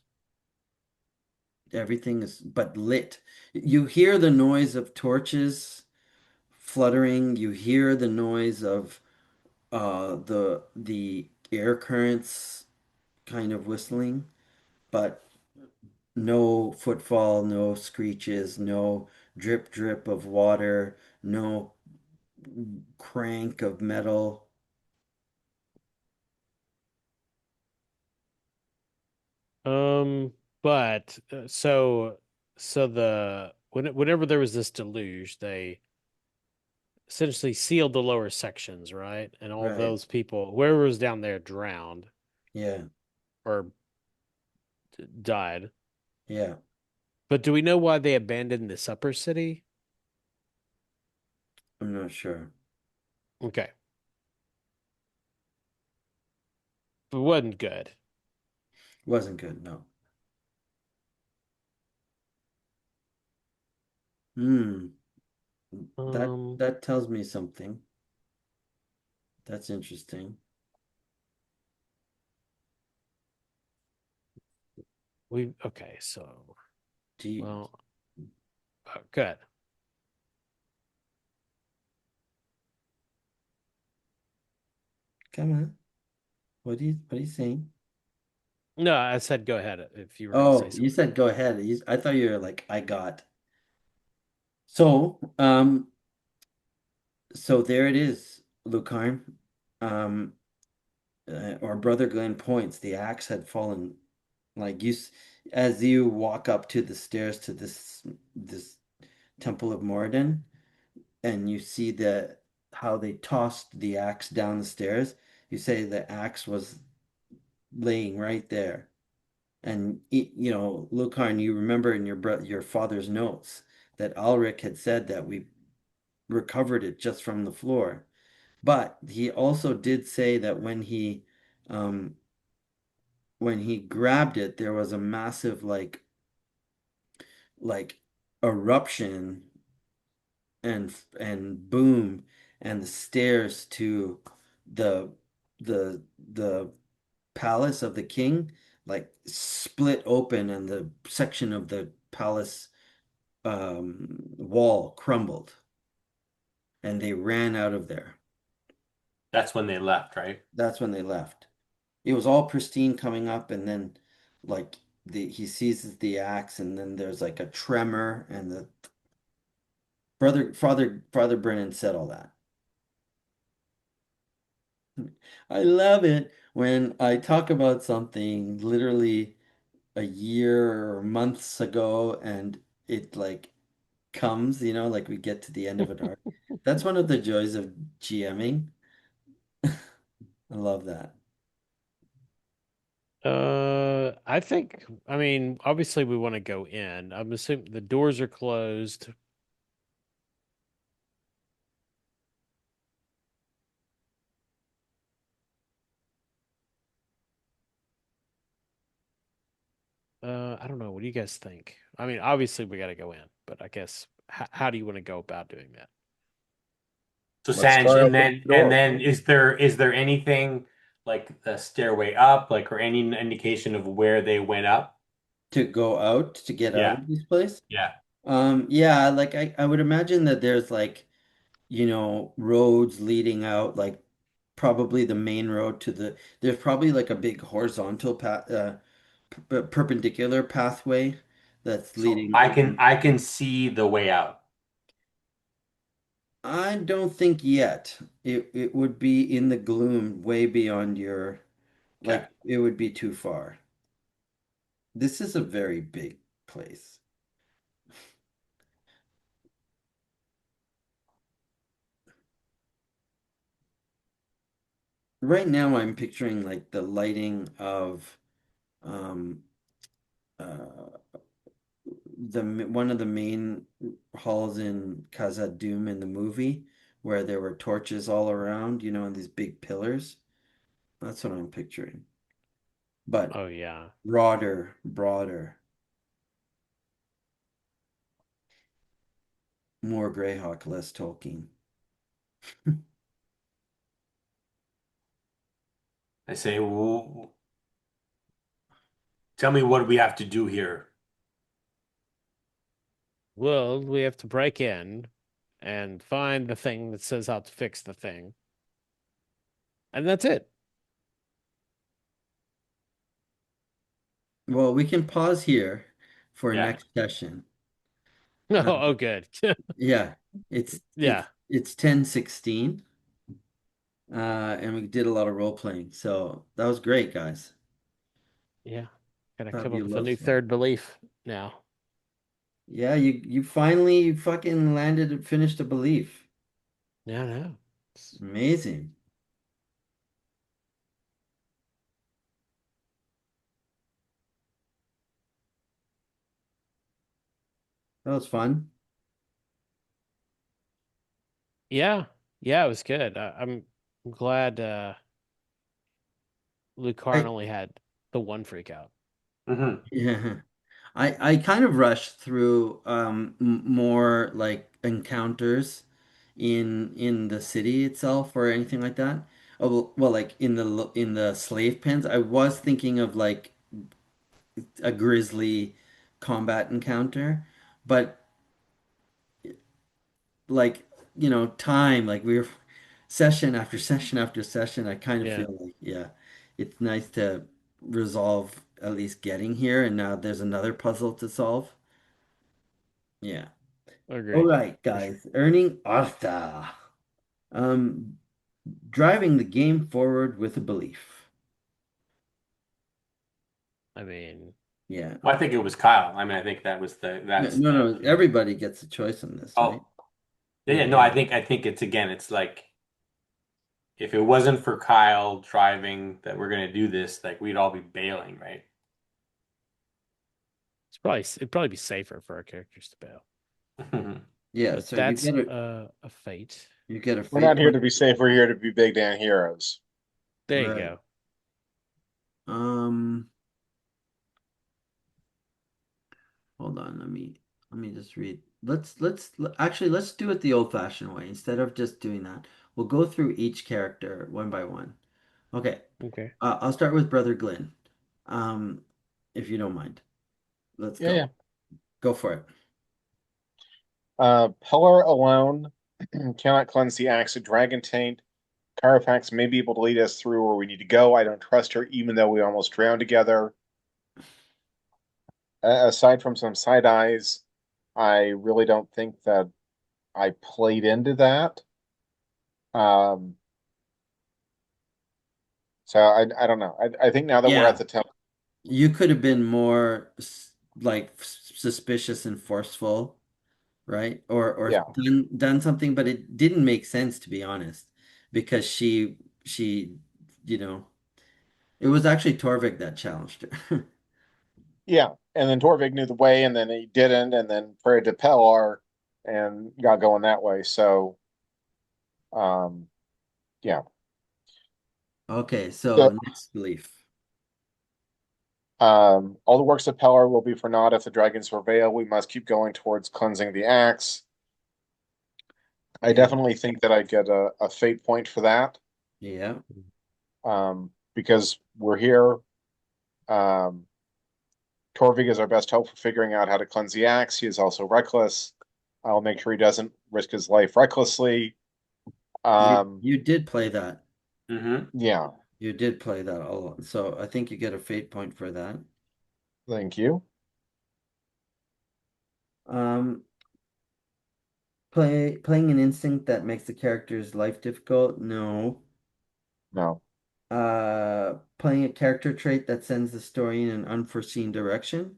Everything is but lit. You hear the noise of torches fluttering. You hear the noise of the air currents kind of whistling, but no footfall, no screeches, no drip drip of water, no crank of metal. Um, but so whenever there was this deluge, they essentially sealed the lower sections, right? And all Right. those people, whoever was down there, drowned Yeah. or died. Yeah. But do we know why they abandoned this upper city? I'm not sure. Okay, it wasn't good. Wasn't good, no. Hmm. That Um, that tells me something. That's interesting. we okay. So, Do you well, good. come on? What are you saying? No, I said go ahead if you were going to say Oh, you something. said go ahead. I thought you were like, I got. So, so there it is, Lucarn. Um, or Brother Glenn points. The axe had fallen. Like as you walk up to the stairs to this Temple of Moradin, and you see how they tossed the axe down the stairs. You say the axe was laying right there. And Lucarn, you remember in your father's notes that Ulrich had said that recovered it just from the floor. But he also did say that um when he grabbed it, there was a massive like eruption and boom, and the stairs to the the palace of the king like split open, and the section of the palace wall crumbled, and they ran out of there. That's when they left, right? That's when they left. It was all pristine coming up, and then like he seizes the axe, and then there's like a tremor, and the Father Brennan said all that. I love it when I talk about something literally a year or months ago, and it like comes, like we get to the end of an arc. That's one of the joys of GMing. I love that. I mean, obviously we want to go in. I'm assuming the doors are closed. I don't know. What do you guys think? I mean, obviously we got to go in, but I guess how do you want to go about doing that? So Let's Sanj, start and opening then the and door. then is there anything like a stairway up, like or any indication of where they went up? To go out, to get out Yeah, of this place. yeah. Yeah, like I would imagine that there's like, roads leading out, like probably the main road there's probably like a big horizontal path, perpendicular pathway that's So leading I can in. I can see the way out. I don't think yet. It would be in the gloom way beyond Okay. like it would be too far. This is a very big place. Right now I'm picturing like the lighting of um uh one of the main halls in Khazad in the movie, where there were torches all around, and these big pillars. That's what I'm picturing. But Oh yeah. broader, more Greyhawk, less Tolkien. I say, tell me what we have to do here. Well, we have to break in and find the thing that says how to fix the thing. And that's it. Well, we can pause here for Yeah. next session. No, Uh, oh good. yeah, it's it's Yeah. it's 10:16, and we did a lot of role playing, so that was great, guys. Yeah. Gotta come up with a new Fabuloso. third belief now. Yeah, you finally fucking landed and finished a belief. Yeah, no. Amazing. That was fun. Yeah. Yeah, it was good. I'm glad Lucarin I only had the one freak out. Hmm. Yeah. I kind of rushed through more like encounters in the city itself or anything like that. Oh, well, like in the slave pens, I was thinking of like a grisly combat encounter, but like, time, like we were session after session after session, I kind of Yeah, feel like, yeah, it's nice to resolve at least getting here, and now there's another puzzle to solve. Yeah. All agreed. right, For sure. guys. Earning Artha. Um, driving the game forward with a belief. I mean, Yeah. Well, I think it was Kyle. I mean, I think that was the No, that's no, the no. Everybody gets a choice on this, right? oh yeah, Yeah. yeah, no, I think it's again, it's like if it wasn't for Kyle driving that we're gonna do this, like we'd all be bailing, right? it'd probably be safer for our characters to bail. Yeah, but so that's a fate. you get a We're fate not here point. to be safe. We're here to be big damn heroes. There you Right. go. Um, hold on, let me just read. Actually let's do it the old-fashioned way. Instead of just doing that, we'll go through each character one by one. Okay. Okay. I'll start with Brother Glenn. Um, if you don't mind. Let's Yeah, yeah. go. Go for it. Pillar alone cannot cleanse the axe of dragon taint. Carfax may be able to lead us through where we need to go. I don't trust her, even though we almost drowned together. Aside from some side eyes, I really don't think that I played into that. Um, so I don't know. I think now that we're at Yeah, the temple, you could have been more like suspicious and forceful, right? Or yeah, done something, but it didn't make sense to be honest, because she, you know, it was actually Torvik that challenged her. yeah. And then Torvik knew the way, and then he didn't, and then prayed to Pellar and got going that way. So, um, yeah. Okay, So, so next belief. all the works of Pellar will be for naught if the dragons prevail. We must keep going towards cleansing the axe. I Yeah, definitely think that I get a fate point for that, yeah, because we're here. Um, Torvig is our best hope for figuring out how to cleanse the axe. He is also reckless. I'll make sure he doesn't risk his life recklessly. Um, you did play that. Mm-hmm. yeah, You did play that a lot. So I think you get a fate point for that. thank you. Um, playing an instinct that makes the character's life difficult? No. No, Playing a character trait that sends the story in an unforeseen direction?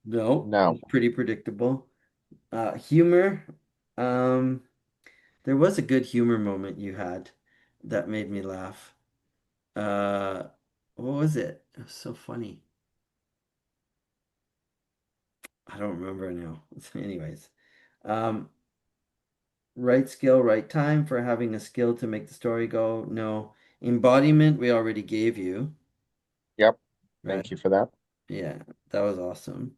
No. no. It's pretty predictable. Humor. Um, there was a good humor moment you had that made me laugh. Uh, what was it? It was so funny. I don't remember now. Anyways, um, right skill, right time for having a skill to make the story go. No. Embodiment, we already gave you, Yep, right? thank you for that. Yeah, that was awesome.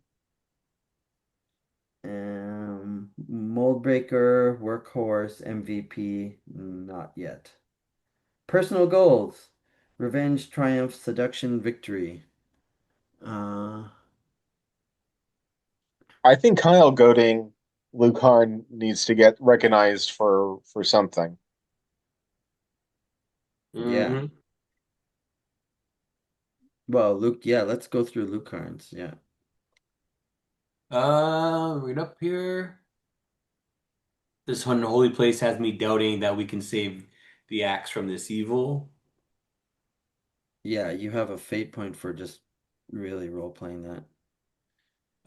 Mold Breaker, Workhorse, MVP, not yet. Personal goals: revenge, triumph, seduction, victory. Uh, I think Kyle goading Lucain needs to get recognized for something. yeah. Mm-hmm. Well, Luke, yeah, let's go through Luke cards. Yeah. Right up here. This unholy place has me doubting that we can save the axe from this evil. Yeah, you have a fate point for just really role playing that.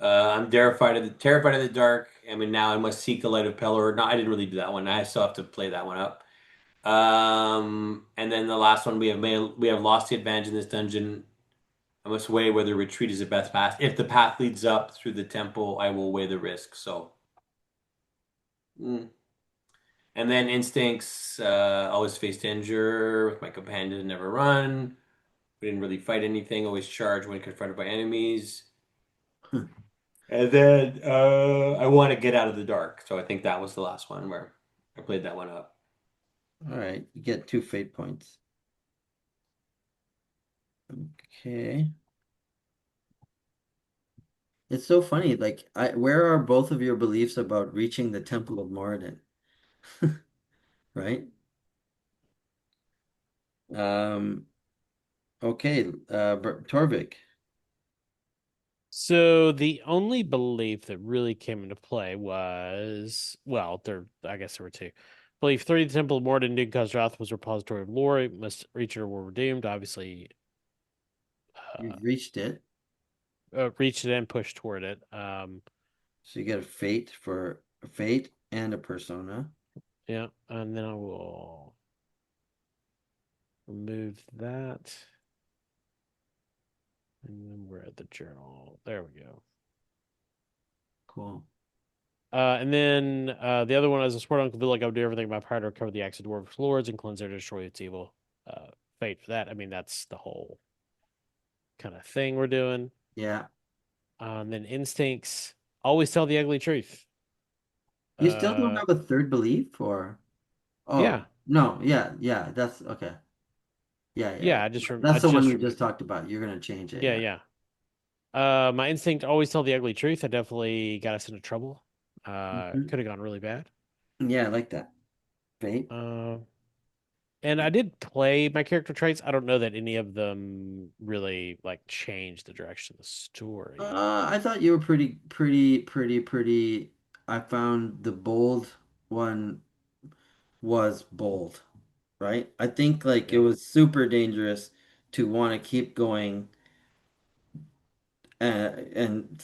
I'm terrified of the dark. I mean, now I must seek the light of Pelor. No, I didn't really do that one. I still have to play that one up. And then the last one we have lost the advantage in this dungeon. I must weigh whether retreat is the best path. If the path leads up through the temple, I will weigh the risk. So, mm. And then instincts, always face danger with my companion, never run. We didn't really fight anything. Always charge when confronted by enemies. And then I want to get out of the dark. So I think that was the last one where I played that one up. All right, you get two fate points. Okay. It's so funny. Like, where are both of your beliefs about reaching the Temple of Moradin? Right? Um, okay, Torvik. So the only belief that really came into play was, well, I guess there were two. Belief three, the Temple of Morden, Duke Khazdrath was a repository of lore. It must reach or were redeemed. Obviously, You've reached it, reached it and pushed toward it. so you get a fate for a fate and a persona. Yeah, and then I will remove that. And then we're at the journal. There we go. Cool. And then the other one, as a sport uncle village, I would do everything in my power to recover the axe of dwarves lords and cleanse their destroy its evil fate for that. I mean, that's the whole kind of thing we're doing. Yeah. And then instincts, always tell the ugly truth. You still don't Uh, have a third belief or oh yeah, no, yeah, yeah, that's okay. Yeah, yeah, yeah. yeah. That's I the one just we just removed it. talked about. You're gonna change it, Yeah, yeah. yeah. My instinct always tell the ugly truth. I definitely got us into trouble. Mhm. Could have gone really bad. Yeah, I like that. Fate. Uh, and I did play my character traits. I don't know that any of them really like changed the direction of the story. I thought you were pretty. I found the bold one was bold, right? I think like it Yeah. was super dangerous to want to keep going and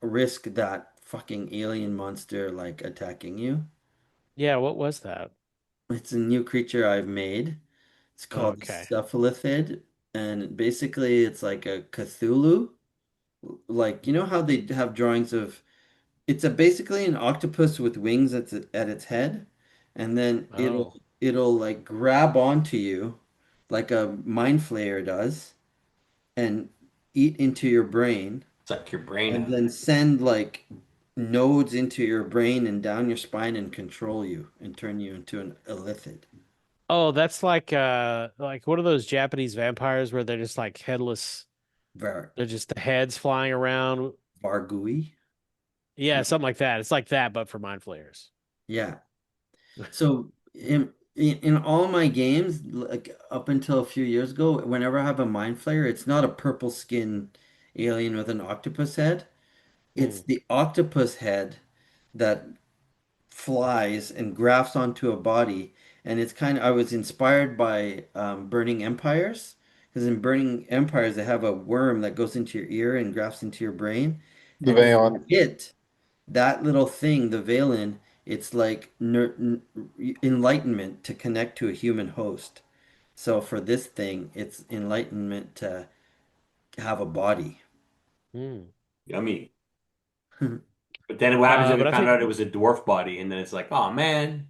risk that fucking alien monster like attacking you. Yeah, what was that? It's a new creature I've made. It's called Okay. Cephalithid, and basically it's like a Cthulhu. Like you know how they have drawings of it's a basically an octopus with wings at its head, and then Oh. it'll like grab onto you like a mind flayer does and eat into your brain Suck your brain and out. then send like nodes into your brain and down your spine and control you and turn you into an illithid. Oh, that's like one of those Japanese vampires where they're just like headless. Var They're just the heads flying around. Vargui. Yeah, Yeah. something like that. It's like that, but for mind flayers. Yeah. So in all my games, like up until a few years ago, whenever I have a mind flayer, it's not a purple skin alien with an octopus head. It's Hmm. the octopus head that flies and grafts onto a body. And it's kind of, I was inspired by Burning Empires, because in Burning Empires, they have a worm that goes into your ear and grafts into your brain. The And when you Valen. hit that little thing, the Valen, it's like enlightenment to connect to a human host. So for this thing, it's enlightenment to have a body. Hmm. Yummy. But then what happens if we But I found think out it was a dwarf body and then it's like, oh man.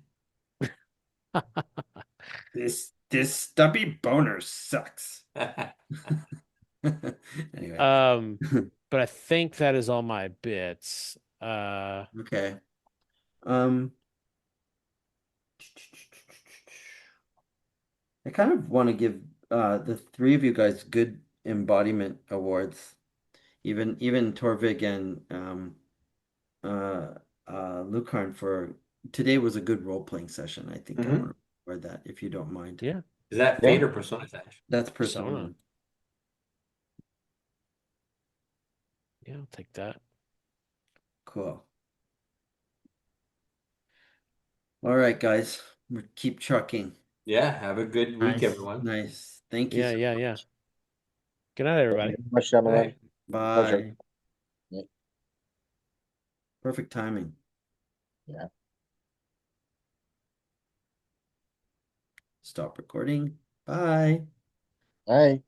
This stubby boner sucks. Anyway, um but I think that is all my bits. okay. Um, I kind of want to give the three of you guys good embodiment awards. Even Torvig and uh Lucarn for today was a good role-playing session. I think I want Hmm. to reward that if you don't mind. Yeah, Is that Yeah. fate or persona attached? That's Persona. persona. Yeah, I'll take that. Cool. All right, guys. We keep trucking. Yeah, have a good week, Nice. everyone. Nice. Thank you Yeah, so yeah, yeah. much. Good night, Thank you everybody. very much, All gentlemen. right. Pleasure. Bye. Yeah. Perfect timing. Yeah. Stop recording. Bye. All right.